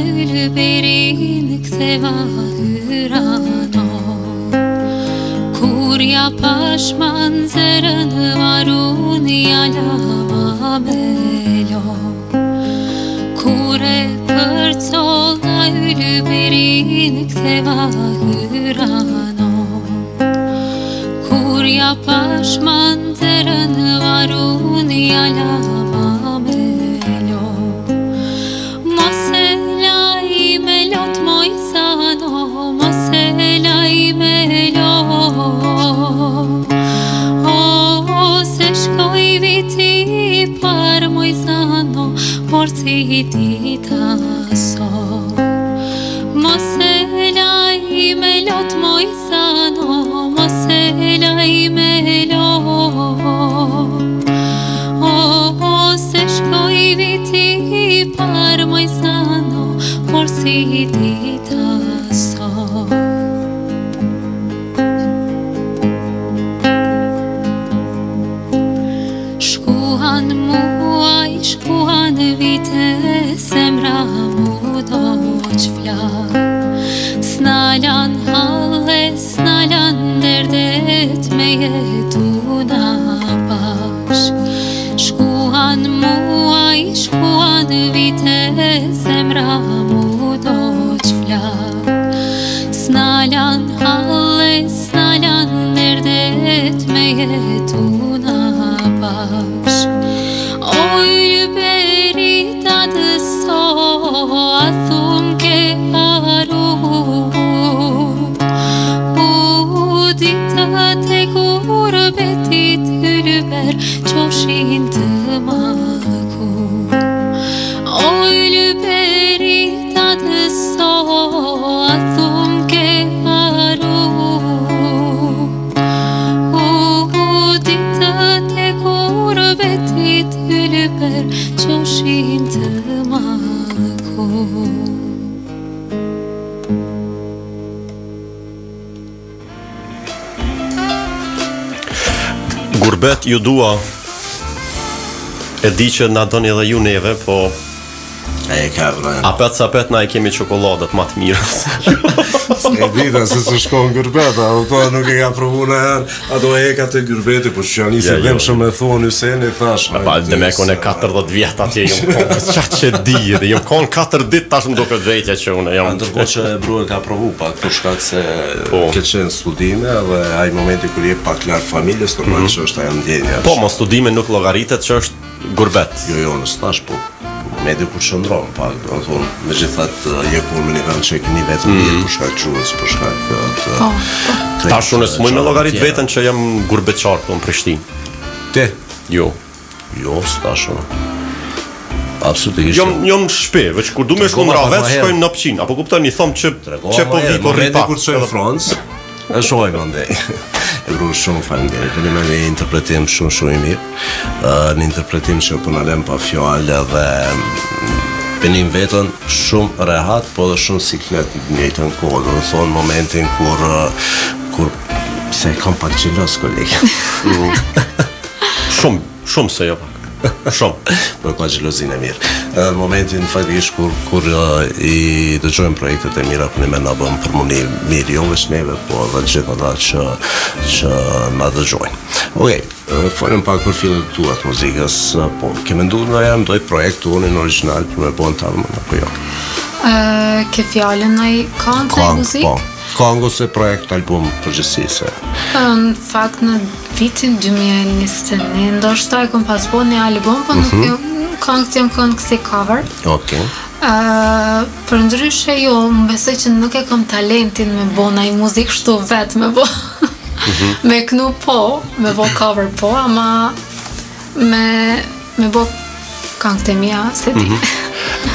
Ylberin ktheva hyrano Kur ja pashman zërën varun jalama melo Kur e përcolla Ylberin ktheva hyrano Kur ja pashman zërën varun jalama melo Melot moj sano, mosela I melo Se shkoj viti par moj sano, por si dita so Mosela I melot moj sano, mosela I melo Se shkoj viti par moj sano, por si dita so Shkuan muaj, shkuan vite Semra mu do qfla Snalan halle, snalan derdet Me jetu na bash Shkuan muaj, shkuan vite Semra mu do qfla Snalan halle, snalan derdet Me jetu na bash O Ylberi tatë so A thum ke aru U dita te kurbetit Ylber qoshin të maku O Ylberi tatë so A thum ke aru U dita te kurbetit Ylber qoshin të maku Gurbet ju dua E di që na doni edhe ju neve, po E ka vrajnë apet sa apet na I kemi qokoladat ma të mirë E dita se së shkon Gurbet Ato nuk e ka provu në herë Ato e ka të Gurbeti Po që janë isi dhem shumë e thonë Hyseni thash Pa dhe me kone 40 vjet atje Jëm konë qatë që di Dhe jëm konë 4 dit tash më do këtë drejtja që une Ndërko që Bru e ka provu pak Për shkak se ke qenë studime Dhe ai momenti kër je pak lartë familjes Normal që është ajo ndjenja Po, mo studime nuk logaritet që është Gurbet Jo, në stash po Medi kur qëndron pak Do thonë me gjithat je kur me një vend që e këni vetën mirë Për shkak quës Për shkak të Tash unë s'muj me logarit vetën që jam gurbeqar Për në Prishtinë Te? Jo Jo, stash unë Absolutisht Jom shpe, veç kur du me shku në ravet Shkojmë në pëqin Apo kuptoni, thom që po vi po rri pak Kur që e Francë E shoj këndej E Bru shumë falenderit Për një me interpretim shumë I mirë Në interpretim që për në lem pa fjallë Dhe penim vetën shumë rehat Po dhe shumë siklet në njëjtën kohë Dhe thonë momentin kur Se kam pak gjelos kolegë Shumë se jo pak Shumë. Për ka xhelozin e mirë. Në momentin faktikisht kur i dëgjojmë projektet e mira për ne na bën përmuni mirë, jo vetëm neve, po edhe gjithë ata që na dëgjojnë. Okej, folëm pak për fillet tua të muzikës, po ke menduar ndonjëherë ndoj projekt tonin origjinal për me bën ta apo jo? Ke fjallën në këngë dhe muzikë? Po. Këngë ose projekt album përgjithësisht. Në fakt në vitin 2021 ndoshta e kom pas bo një album, po nuk këngët janë këngë si cover. Okej. Për ndryshe jo, më besoj që nuk e kom talentin me bo në i muzikë shtu vetë me bo. Me kënu po, me bo cover po, ama me bo këngët e mia, se di.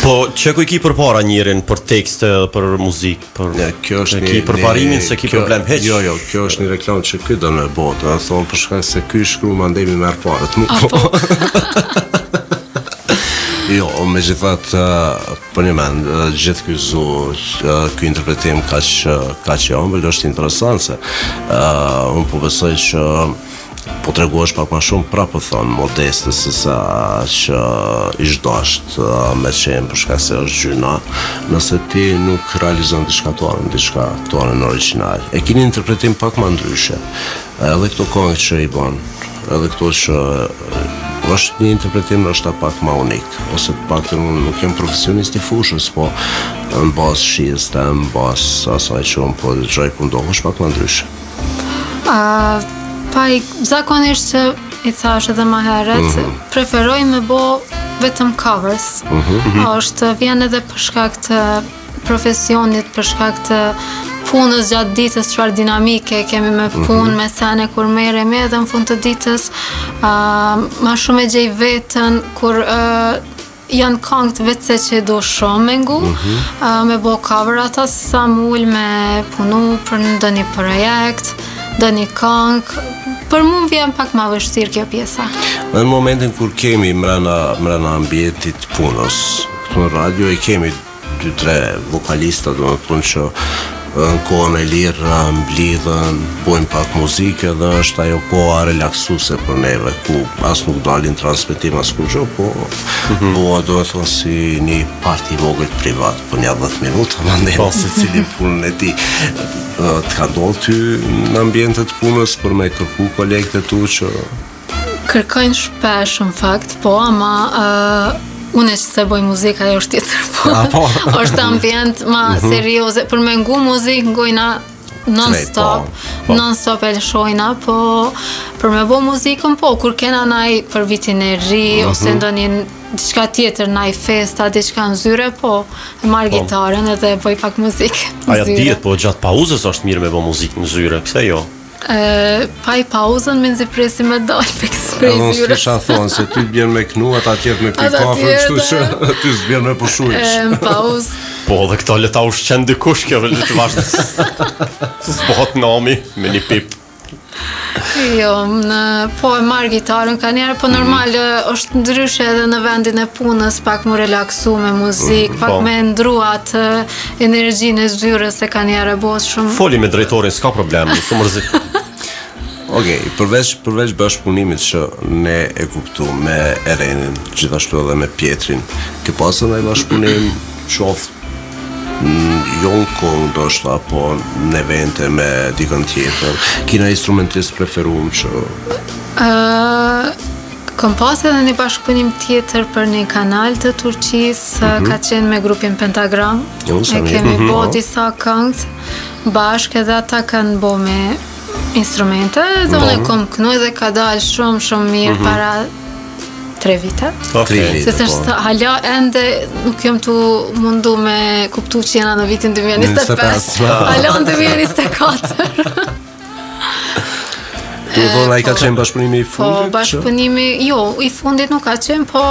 Po, që ku i ki për para njërin për tekste dhe për muzikë? Kjo është ki përparimin se ki problem heq? Jo, kjo është një reklam që ky do në botë, dhe thonë për shkak se ky shkru ma ndemi merë parët, nuk po. Jo, me gjithat, për një mend, gjithë ky zu, ky interpretim ka që ëmbël është interesant se unë po besoj që po të reguash pak ma shumë prapë thonë modeste se sa që ishdasht me qenë për shkak se është gjyna nëse ti nuk realizon diçka tonë original. E kini interpretim pak ma ndryshe edhe këto këngë që i bon edhe këto që është një interpretim është pak ma unik ose pak të nuk jem profesionist i fushës po në bas shies të në bas asaj që unë po dëgjoj pundohë është pak ma ndryshe. Zakonisht që i thash edhe ma heret, preferoj me bo vetëm covers. Është vjen edhe për shkak të profesionit, për shkak të punës gjatë ditës, çfarë dinamike kemi me punë, me sene kur merremi edhe në fund të ditës, ma shumë e gjej vetën kur janë këngët vetëse që do shumë me ngu, me bo cover ata sa mull me punu për ndonjë projekt, ndonjë këngë. Për mu vjen pak ma vështirë kjo pjesa. Në momentin kur kemi mrena ambientit punës, këtu në radio e kemi 2-3 vokalista, do të thonë që në kohën e lirë mblidhen, bojnë pak muzikë dhe është ajo koha relaksuse për neve, ku as nuk dalin transmetim as kur gjo, po do të thonë si një parti vogël privat për një 10 minuta, ma ndena se cili punën e ti. Të ka ndodhur ty në ambientet punës për me kërku kolegët e tu që... Kërkojnë shpesh në fakt, po, ama unë që se boj muzika ajo është tjetër, po. Është ambient ma serioze, për me ngu muzikë ngojna non-stop e lëshojna, po për me bo muzikën, po, kur kena naj për vitin e ri, ose ndonjë diçka tjetër, naj festa, diçka në zyre, po, e marrë gitaren edhe boj pak muzikë në zyre. Aja dijet, po gjatë pauzës është mirë me bo muzikë në zyre, pse jo? Pa i pauzën me nëzi presi me dalë për kësë prej zyre. Unë s'kisha thonë, se ty t'bjen me knu, ata tjetë me pi kafe, kështu që ty s'bjen me pushujsh. Në pauzë. Po, dhe këta leta u shqenë dikush, kjo vëllë të vashtë s'bohët nami me një pip. Jo, po e marrë gitarën ka njerë, po normal është ndryshe edhe në vendin e punës, pak mu relaksu me muzikë, pak me ndru atë energjinë e zyrës se ka njerë e bos shumë. Foli me drejtorin, s'ka problem, s'u mërzit. Okej, përveç bashkëpunimit që ne e kuptu me Erenin, gjithashtu edhe me Pietrin, ke pasën e bashkëpunim qoftë jo në kohë ndoshta, po në evente me dikën tjetër. Kina instrumentist preferum që... Kom pas edhe një bashkëpunim tjetër për një kanal të Turqisë, ka qenë me grupin Pentagram. E kemi bo disa këngët bashkë edhe ata kanë bo me instrumente, dhe unë e kom kënu dhe ka dalë shumë mirë para 3 vite. Se është hala ende nuk jom të mundu me kuptu që jena në vitin 2025. Hala në 2024. Tu thonë, a i ka qenë bashkëpunimi i fundit? Po, bashkëpunimi, jo, i fundit nuk ka qenë, po...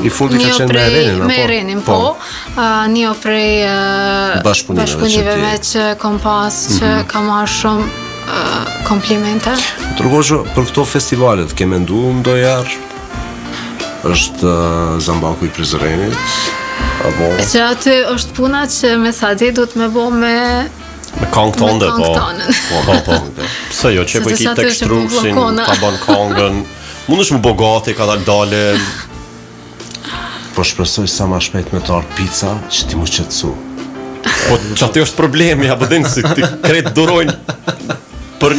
I fundit ka qenë me Erenin, apo? Me Erenin, po. Një prej bashkëpunime me që kom pas, që ka marrë shumë komplimente. Tërgosho, për këto festivalet, ke mendu ndojarë? është Zambaku i Prizrenit, apo... E që aty është puna që me Sadi du të me bo me këngë tonde, po. Pse jo, që po i ki tekstrusin, ta ban këngën, Mundesh më bogati, ka dale. Po shpresoj sa ma shpejt me të arë pizza që ti mu qetësu. Po që aty është problemi, apo din si ti kretë durojnë për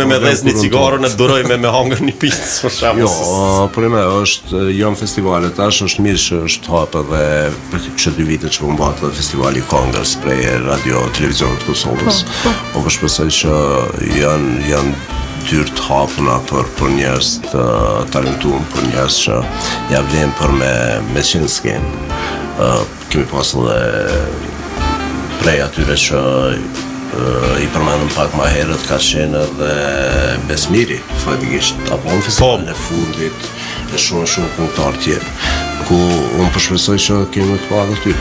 me dhez një cigarë, në duroj me hangër një pizza, për shembull. Jo, problemi është janë festivale tash, është mirë që është hapë edhe që 2 vite që mbat edhe festivali Kongres prej radio televizionit të Kosovës. Po shpresoj që janë dyrë të hapuna për njerëz të talentuar, për njerëz që ja vlen për me qenë skenë. Kemi pas edhe prej atyre që i përmendëm pak ma herët ka qenë edhe Besmiri, faktikisht, apo në festivalin e fundit e shumë këngëtar tjerë, ku unë përshpresoj që kemi të pa dhe ty.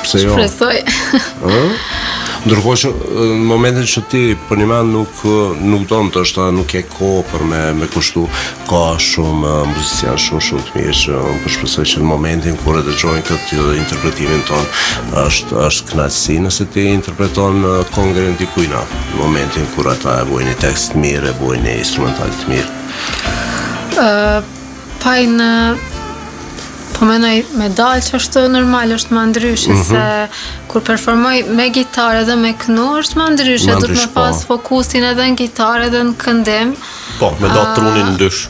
Pse jo? Shpresoj. Ndërkohë që në momentin që ti për një men nuk donë të është, nuk e kohë për me kushtu, ka shumë muzician shumë të mirë që më përshpresoj që në momentin kur e dëgjojnë këtë interpretimin tonë është kënaqësi nëse ti interpreton kongren dikujna, në momentin kur ata e bojnë një tekst mirë, e bojnë një instrumental të mirë. Pajnë po menoj me dalë që është normal është më ndryshe se kur performoj me gitarë edhe me kënu është më ndryshe, du të me pas fokusin edhe në gitarë edhe në këndim. Po, me do trunin ndysh.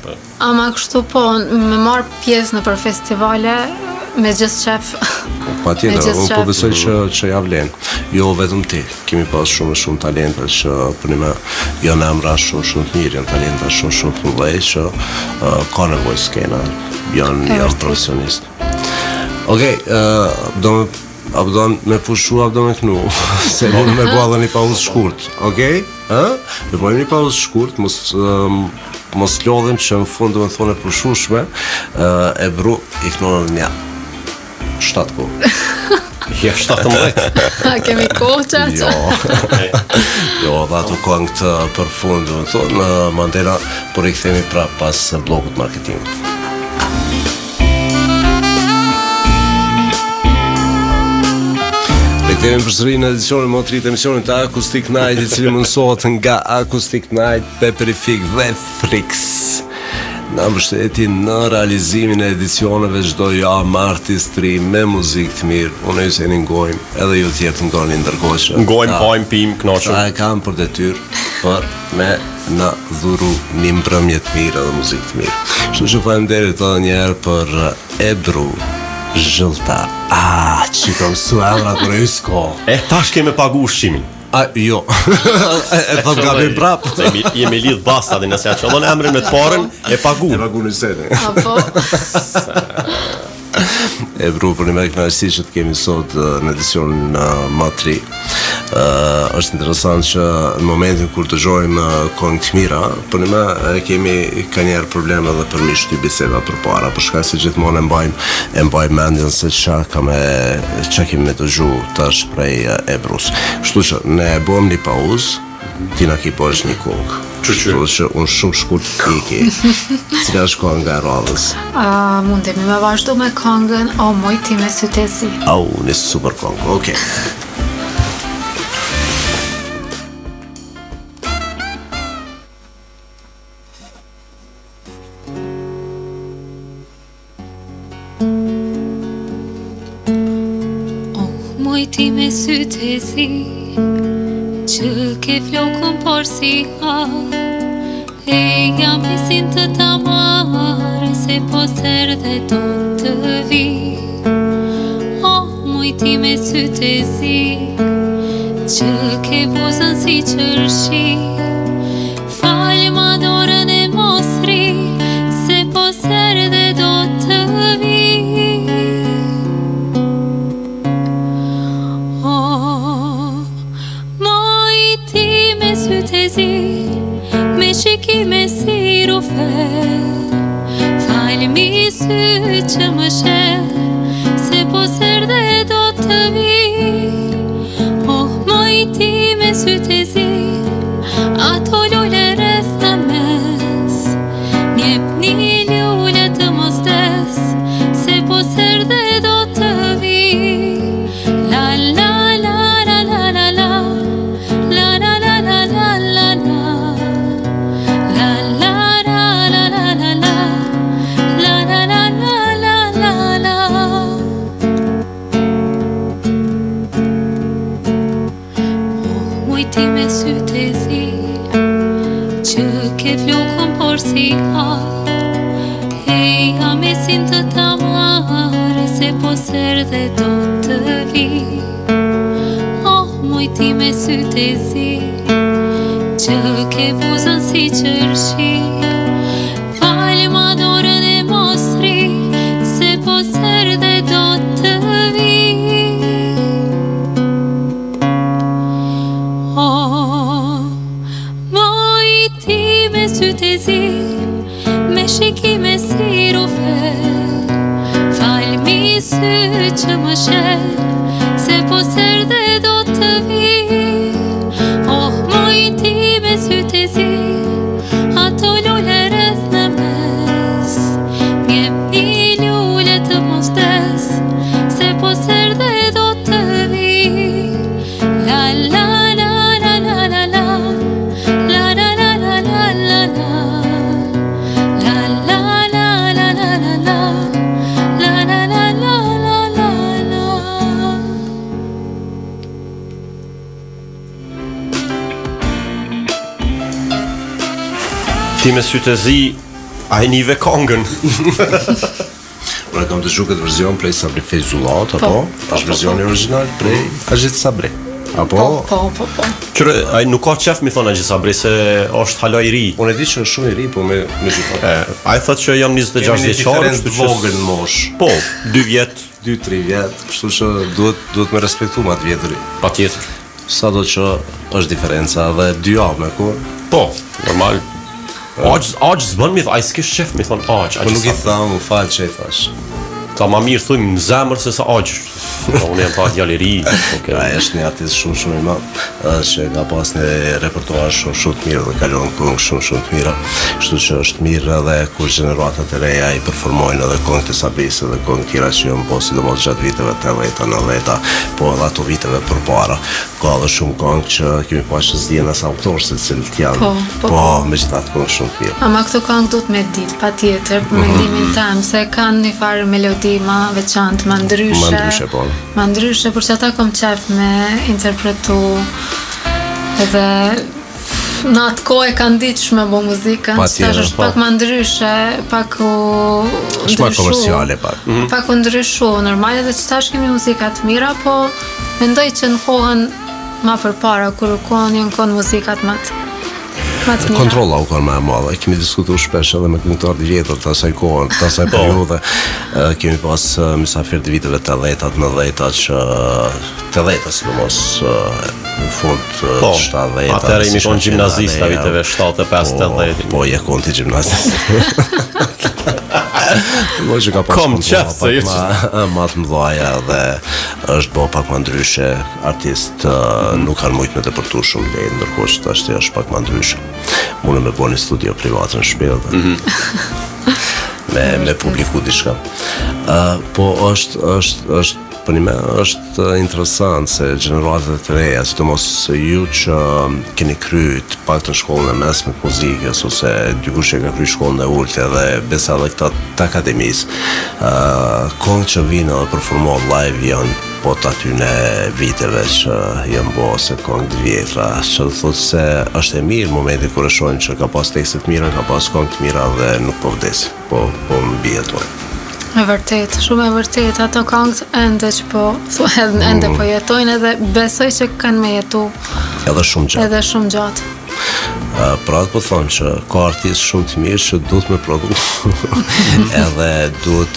Ama kështu po, me marë pjesë në për festivale me gjithë qef. Pa tjetër, unë po besoj që ja vlen. Jo vetëm ti, kemi pas shumë talente që për një me janë emra shumë të mirë, janë talente shumë të mëdhej që ka nevojë skena, janë profesionist. Okej, apo do me pushu, apo do me kënu, se mund me bua dhe një pauzë shkurt, okej? Me bojmë një pauzë shkurt, mos lodhim që në fund do me thone pushushme, e bru i kënonë një 7 kohë. Ja, 17. Kemi kohë që atë? Jo, dhe ato kohë këtë për fund, do me thonë, Mandela, por i këthemi pra pas blokut marketing. Kemi përsëri në edicionin më të ri të emisionit të Acoustic Night, i cili mundësohet nga Acoustic Night, Peperific dhe Frix. Në mbështeti në realizimin e edicioneve çdo javë me artistri, me muzikë të mirë. Unë ju se një ngojmë, edhe ju tjetë ngoni ndërkohë që ngojmë, hajmë, pim, knoqëm. Ta e kam për detyrë për me na dhuru një mbrëmje të mirë edhe muzikë të mirë. Kështu që faleminderit edhe një herë për Ebru Zhëllta. Që kam su emra për e s'ko. Tash keme pagu ushqimin. Jo, e thëm gabim prap. Jemi lidh basta dhe nëse a qëllon emrin me të parën, e pagu. E pagu në sene. Apo? E bru, për një me kënaqësi që të kemi sot në edicionin Matri. Është interesant që në momentin kur të gjojmë këngë të mira, për një me kemi ka njerë probleme dhe për mi shty biseda për para, për shkak se gjithmonë e mbajmë mendjen se qa kemi me të gju tash prej Ebrus. Kështu që ne e bëm një pauzë, ti na ki posh një këngë. Kështu që unë shumë shkurt iki. Cila është kënga e radhës? Mundemi me vazhdu me këngën O moj ti me sytesi. Një super këngë, okej. Moj ti me sytesi që ke flokën por si e jam besin të ta marë se po ser dhe do të vi. Moj ti me sytesi që ke buzën si qërshi, falë ma dorën e mosri se po ser dhe do të vi. Me shikime si rufel, falë mi sy që më shel, se po ser dhe do të vi. Moj ti me sytë e zi, ato lule rreth në mes, njep një lule të mos des, se po ser dhe do të vi. La la la la la la la, la la la la la la la, la la la la la la la. se po serde do të vi. Oh, mujti me sytë e zi, që ke buzën si qërshi. Falë ma dorën e mosri, se po serde do të vi. Oh, mujti me sytë e zi, me shikime si rufel. Falë mi sy që më shel, se po serde do të vi. Oh, mujti me sytë e zi, ato lule rreth në mes. Mjep një lule të mos des, se po serde do të vi. La la la la la la la, la la la la la la la. La la la la la la la, la la la la la la la. Ti me sytë e zi, a e nive kongën. Unë kam dëgju këtë verzion prej Sabri Feyzullat, apo? Është versioni origjinal prej Ajit Sabri. Apo? Po. Qëre, a nuk ka qef mi thonë Ajit Sabri se është hala i ri. Unë e di që është shumë i ri, po me gjitha. A e thot që jam 26 vjeçar, Diferencë vogël në mosh. Po, 2 vjet, 2-3 vjet, kështu që duhet me respektu ma të vjetëri. patjetër. Sa do që është diferenca dhe 2 javë me kur. Po, normal. Aq s'bën mi thë, a i s'kish qef mi thonë aq. Po nuk i thamë, më falë që i thash. Ta ma mirë thujmë në zemër se sa aq. Unë jam pa djali i ri. Ai është një artist shumë i madh, që ka pas një repertuar shumë të mirë dhe kalon këngë shumë të mira. Kështu që është mirë edhe kur gjeneratat e reja i performojnë edhe këngët e Sabrisë dhe këngë tjera që janë po sidomos gjatë viteve 80-ta, 90-ta, po edhe ato viteve përpara. Ka edhe shumë këngë që kemi pasur që s'dihen as autorë se cilët janë. Po, megjithatë këngë shumë të mirë. Ama këto këngë duhet me ditë, patjetër, për mendimin tim, se kanë një farë melodi ma veçantë, ma ndryshe. Po. Ma ndryshe, për që ata kom qef me interpretu edhe në atë kohë e kanë ditë që me bo muzikën, që tash është pak ma ndryshe, pak u ndryshu. Është pak komerciale pak. Pak u ndryshu, normal edhe që tash kemi muzikat mira, po mendoj që në kohën ma përpara, kur u kohën janë kohën muzikat ma të mira. Kontrolla u kanë më e madhe. Kemi diskutuar shpesh edhe me këngëtarë të vjetër të asaj kohë, të asaj periudhe. Kemi pas mysafir të viteve 80-ta, 90-ta që 80-ta sidomos në fund të 70-ta. Atëherë imi konë gjimnazista viteve 75-80. Po, je konti gjimnazist. Kom qef se ju ma të mdhaja dhe është bo pak ma ndryshe. Artist nuk kanë mujt me të përtu shumë lejnë, ndërkohë që ashtë është pak ma ndryshe. Mune me bo një studio privat në shpilë dhe me publiku diçka. Po është për një me është interesant se gjeneratet të reja, sidomos ju që keni kryt pak të shkollën e mesme të muzikës, ose dikush që ka kryt shkollën e ultë dhe besa dhe këta të akademisë, këngë që vinë dhe performohet live janë po të atyne viteve që janë bo se këngë të vjetra, që dhe thotë se është e mirë momenti kër e shojnë që ka pas tekstet mira, ka pas këngë të mira dhe nuk po vdesi, po mbi jetojnë. E vërtet, shumë e vërtet, ato këngët ende që po ende po jetojnë edhe besoj që kanë me jetu edhe shumë gjatë. Pra të po thonë që ka artistë shumë të mirë që duhet me produ edhe duhet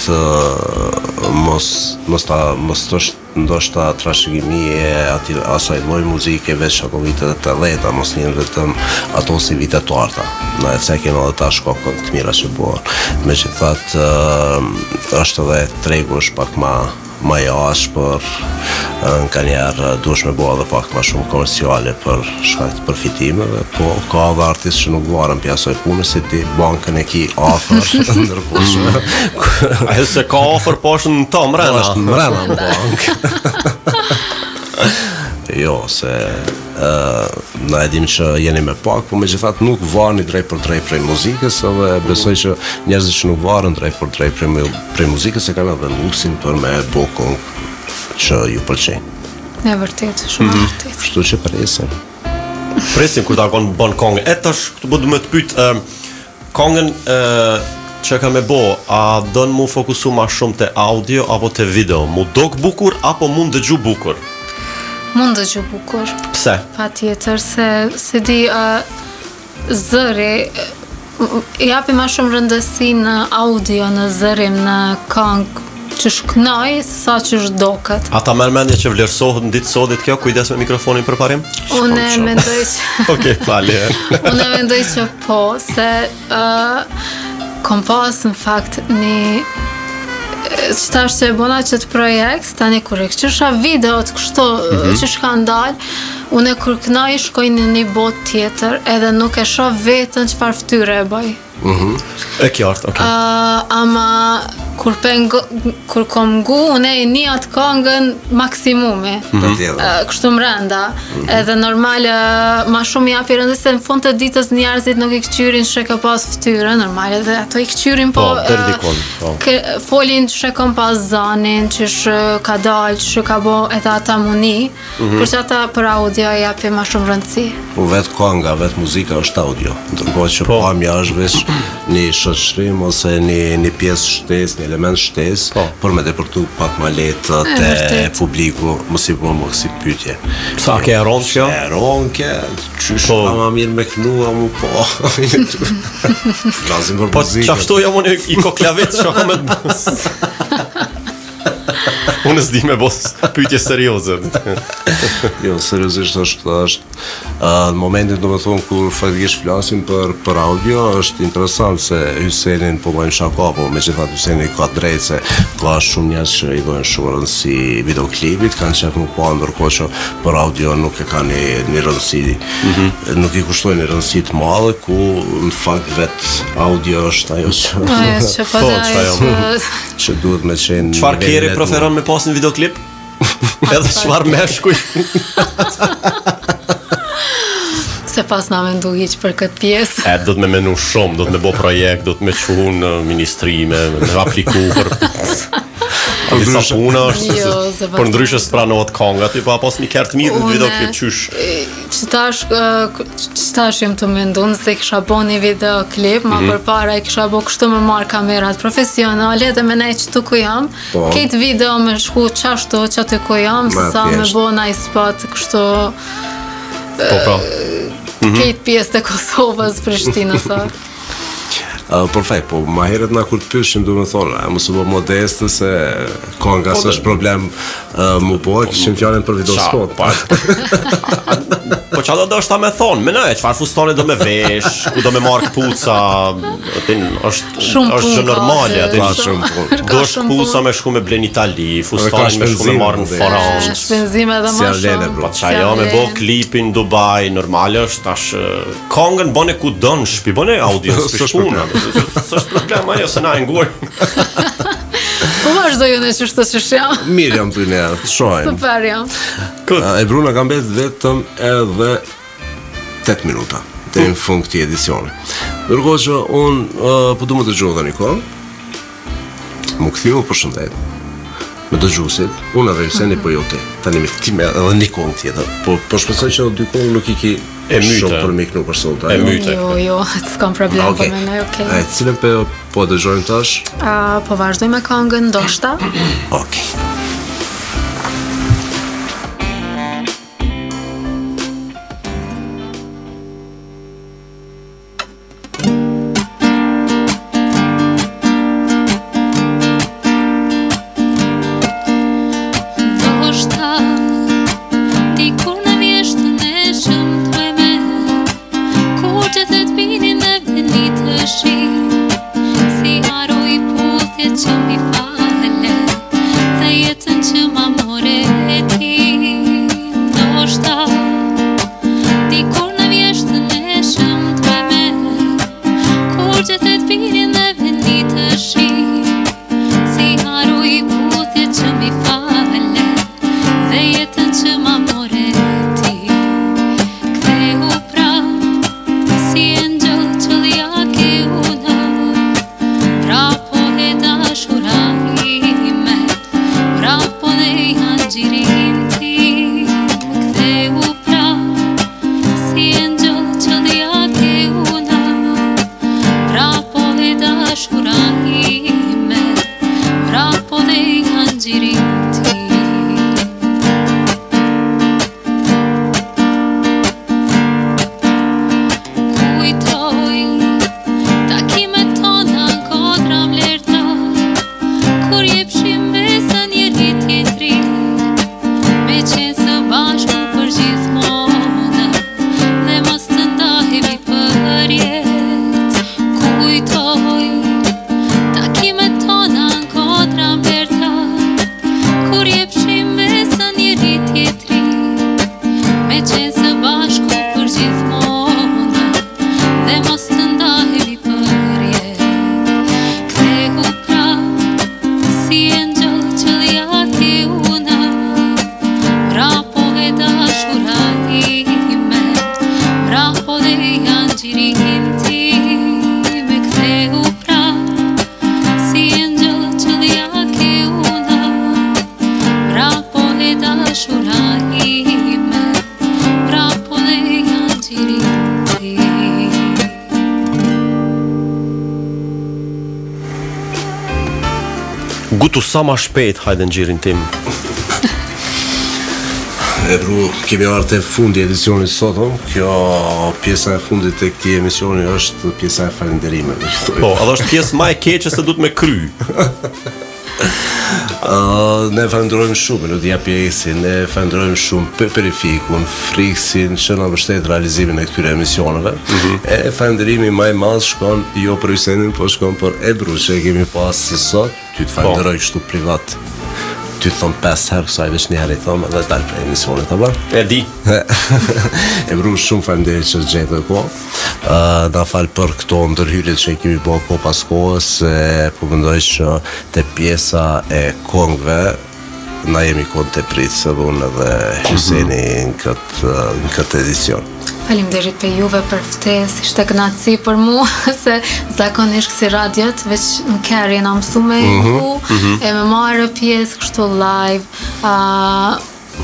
mos të është ndoshta trashëgimi e asaj lloji muzike veç ato vitet e 80-ta, mos njën vetëm ato si vitet të arta. Në e cekin edhe ta shkokën të mira që buar. Megjithatë është edhe tregu është pak ma jash, për nga njerë duhesh me bua dhe pak ma shumë komerciale për shkak të përfitimeve, po ka dhe artistë që nuk varën për asoj punë, si ti bankën e ki afer, ndërkohë. Ajo se ka afer po është në të mrena. Është në mrena në bankë. Jo, se na edhim që jeni me pak, po megjithatë nuk varni drejt për drejt prej muzikës, edhe besoj që njerëzit që nuk varën drejt për drejt prej muzikës e kanë edhe luksin për me bo këngë që ju pëlqejnë. E vërtet, shumë vërtet. Kështu që presim. Presim kur ta konë bën këngë. E tash këtu du me të pyet këngën që ka me bo, a dënë mu fokusu ma shumë të audio apo të video? Mu dok bukur apo mund dëgju bukur? Mund dëgju bukur. Pse? Pa tjetër, se di zëri, japi ma shumë rëndësi në audio, në zërim, në këngë, që shknoj, sa që shdoket. A ta merr mendje që vlerësohet në ditë sotit kjo, kujdes me mikrofonin për parim? Unë mendoj që... Okej, falje. Unë mendoj që po, se kom pas në fakt një qëtash që e bona qëtë projekt, tani kur e kësha videot kështu që shka ndalë, unë e kur knaj shkoj në një bot tjetër, edhe nuk e shoh vetën që farë ftyre e bëj. E qartë, okej. Ama kur kom ngu, unë e një atë këngën maksimumi. Kështu mrenda. Edhe normal, ma shumë japi rëndësi se në fund të ditës njerëzit nuk i këqyrin që ka pas ftyre, normal, edhe ato i këqyrin po folin që kom pas zanin, që ka dalë, që ka bo edhe ata muni, për që ata për audio japi ma shumë rëndësi. Vetë kënga, vetë muzika është audio, ndërkohë që pamja është veç një shoqërim ose një pjesë shtesë, një element shtesë, për me depërtu pak ma letë të publiku, mos i po më kësi pyetje. Sa ke e ronë kjo? E ronë ke, qysh pa ma mirë me knua mu po. Flasim për muzikën. Po qashtu jam unë i koklavet që me të bësë. Unë s'di me bos pyetje serioze. Jo, seriozisht është në momentin do me thonë kur faktikisht flasim për audio, është interesant se Hysenin po bëjmë shaka, po me që thatë Hyseni ka drejt se ka shumë njerëz që i dojnë shumë rëndësi videoklipit, kanë qef më po, ndërkohë që për audio nuk e ka një rëndësi, nuk i kushtojnë një rëndësi të madhe, ku në fakt vetë audio është ajo që duhet me qenë. Çfarë kjeri preferon me pas në videoklip? Edhe çfarë meshkuj? Se pas na mendu hiq për këtë pjesë. Do të me menu shumë, do të me bo projekt, do të me qu në ministrime, me apliku për disa puna është, për ndryshë s'pranohet konga, ty pa pas një kërë të mirë në videoklip qysh. Qëtash jem të mendu, nëse kisha bo një videoklip, ma për para i kisha bo kështu me marrë kamerat profesionale, dhe me nej qëtu ku jam, këtë video me shku qashtu që aty ku jam, sa me bo na i spot kështu këtë pjesë të Kosovës, Prishtinës. Perfekt, po ma heret na kur të pyshin du me thonë, mos u bo modeste se konga së është problem mu po, këshim fjallin për videospot. Po qa do është ta me thonë, menoj, qëfar fustone do me vesh, ku do me marrë këpuca, është gjë normale, do është këpuca me shku me ble në Itali, fustone me shku me marrë në Francë. Shpenzime dhe ma shumë. Po qa jo me bo klipin Dubai, normale është tash, kongën bone ku dënë, shpi bone audience për shpuna. Së është problem ajo se na e ngurë. Po vazhdo ju në qështë që shjam. Mirë jam të një, të shojnë. Super jam. E Bruna ka mbet vetëm edhe 8 minuta të në fund këti edicioni. Nërkohë që unë po du më të gjohë dhe një kohë, më këthimu për shëndet, me të gjusit, unë edhe Hyseni për jo te, tani me këtime edhe një kohë tjetër, po shpesoj që dy kohë nuk i ki shumë për miknu për sot. Jo, s'kam problem për me nej, okej. Cilën po dëgjojmë tash? Po vazhdoj me këngën ndoshta. Okej. Si haroj puthje që mi fale, dhe kur jepshim besa njëri tjetrit, me qenë së bashku për gjithmonë, dhe mos të ndahemi për jetë. Kujtoj takimet tona në kodra mberta, kur jepshim besa njëri tjetrit, me qenë së bashku për gjithmonë, dhe mos të ndahemi për jetë. Kthehu prap si engjëll që dhjati una, mrapo e dashura ime, mrapo dhe janë gjirin time. Kthehu prap si engjëll që dhjati una, mrapo e dashura ime, mrapo dhe janë gjirin time. Gutu sa ma shpejt, hajde në gjirin tim. E bru, kemi ardhur te fundi i edicionit sot. Kjo pjesa e fundit e këtij emisioni është pjesa e falënderimeve. Po, edhe është pjesë më e keqe se duhet me kry. Ne falenderojmë shumë Melodia Pjesin, ne falenderojmë shumë Perifikun, Friksin që na mbështet realizimin e këtyre emisioneve. E falenderimi më i madh shkon jo për Hysenin, po shkon për Ebru që e kemi pas sot. Ty të falenderoj kështu privat. Ty thon 5 herë, kësaj veç një herë i thom edhe dal për emisionet, apo? E di. Ebru, shumë falenderoj që gjetë ko. Na fal për këto ndërhyrjet që kemi bërë ko pas kohës, po mendoj që te pjesa e kongve na jemi konë të pritë edhe unë edhe Hyseni në këtë edicion. Faleminderit për juve për ftesë, ishte kënaqësi për mua se zakonisht si radiot veç në kerje na mësu me iku, e me marrë pjesë kështu live,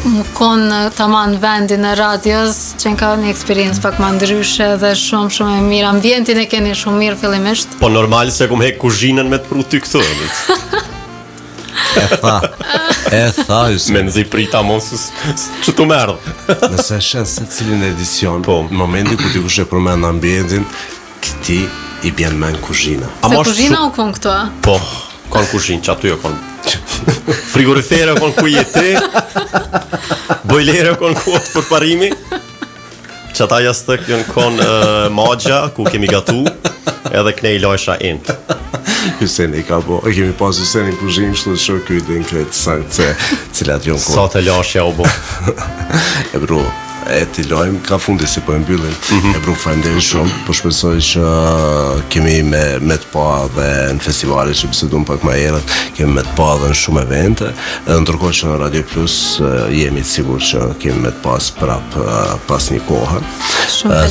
më konë taman vendin e radios që ka një eksperiencë pak më ndryshe dhe shumë e mirë. Ambientin e keni shumë mirë fillimisht. Po normal se kum hek kuzhinën me të pru ty këtë. E tha Hysen. Me nëzi prita monsus që të merdh. Nëse shenë se cilin edicion, në momenti ku ti kush e përmend ambientin, këti i bjen men kuzhina. Se kuzhina u konë këto, a? Po, konë kuzhinë, që aty jo konë. Frigorifere konë ku jeti, bojlere konë ku është për parimi, që ata jastëk jënë konë magja, ku kemi gatu, edhe këne i lojsha ind. Hyseni ka bo, e kemi pas Hysenin kuzhinë, shtu të shok kyte në kretë sajtë cilat jonë konë. Sa të lashja u bo. E bru, e t'i lojmë, ka fundi si po e mbyllin. E bru, falenderoj shumë, po shpresoj që kemi me të pa dhe në festivalet që bisedum pak ma herët, kemi me të pa dhe në shumë evente, edhe ndërkohë që në Radio Plus jemi të sigur që kemi me të pas prap pas një kohë.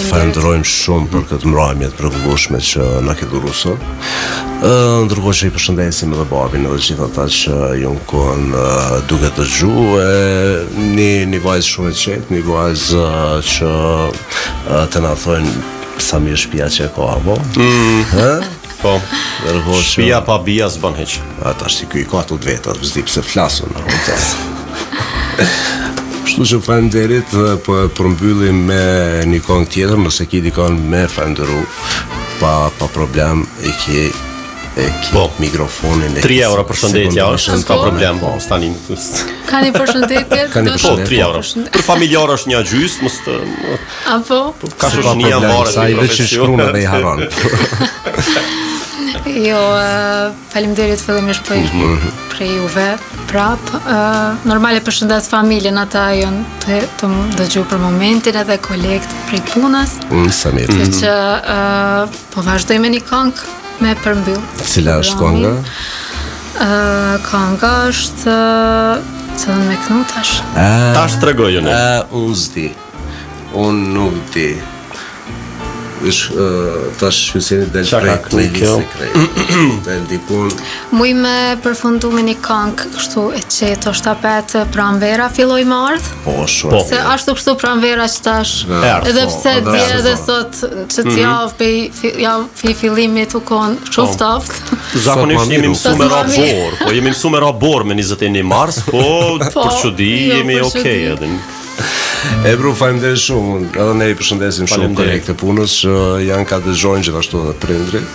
Falenderojmë shumë për këtë mbrëmje të mrekullueshme që na ke dhuru sot. Ndërkohë që i përshëndesim edhe babin edhe gjithë ata që jonë konë duke të gju, një vajzë shumë e qetë, një vajzë që të na thojnë sa mirë shtëpia që e ka, apo? Po, shtëpia pa bija s'bën hiç. Ata është ky i ka ato vetat, s'di pse flasun. Kështu që falenderit, për mbyllim me një këngë tjetër, nëse ki dikon me falenderu, pa problem, e ki mikrofonin. 3 euro për shëndetja është, s'ka problem. Ka një përshëndetje? Po, 3 euro. Për familjar është një gjys, mos të... Apo? Ka është një amare sa i veç i shkrunë dhe i haron. Jo, faleminderit fillimisht për juve prap. Normale përshëndes familjen, ata janë të dëgju për momentin edhe kolekt prej punës. Sa mirë. Se që po vazhdoj me një këngë me përmbyll. Cila është kënga? Kënga është cëllën me kënu tash. Tash tregoj unë. Unë s'di. Unë nuk di. Tash Hyseni del prej playlist del dikun. Muj me përfundu me një këngë kështu e qeto shtapet pranvera filloj me ardh. Po, shumë. Se ashtu kështu pranvera që tash edhe pse dje edhe sot që t'javë fillimit u konë qoftaft. Zakonisht jemi mësu me rabor, po jemi mësu me rabor me 21 mars, po për çudi jemi okej edhe. E bru, faleminderit shumë. Edhe ne I përshëndesim shumë kolegët e punës që janë ka dëgjojnë gjithashtu edhe prindrit.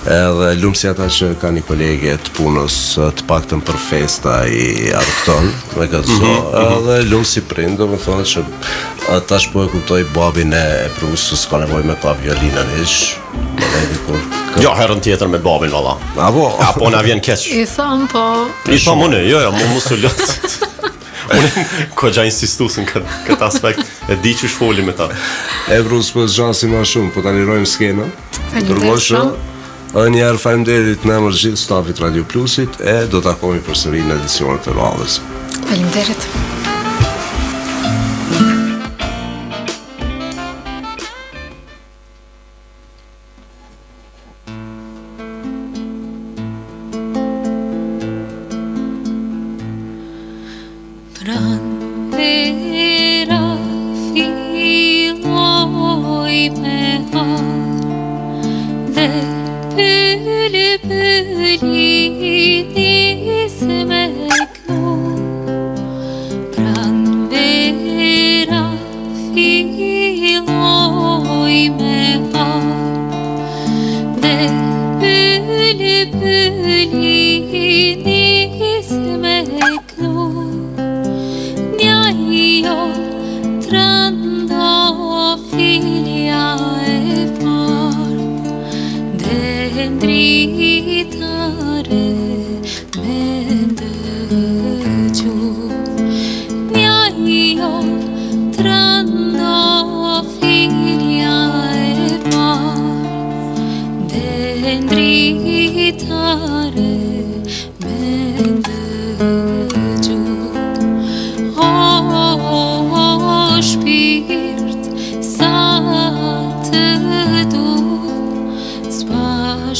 Edhe lumsi ata që ka një kolege të punës të paktën për festa I argëton me këtë edhe lumsi prindër, më thonë që tash po e kuptoj babin e prusës s'ka nevojë me pa violinën hiç. Jo, herën tjetër me babin valla. Apo na vjen keq. I thom po. I thom unë, jo, mos u lot. Unë koja insistusin këtë aspekt, e di që shfoli me ta. E brus po zgjasi më shumë, po ta lirojmë skenën. Faleminderit shumë. Edhe një herë faleminderit në emër të gjithë stafit Radio Plusit e do të takohemi përsëri në edicionet e radhës. Faleminderit.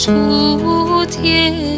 Shkut je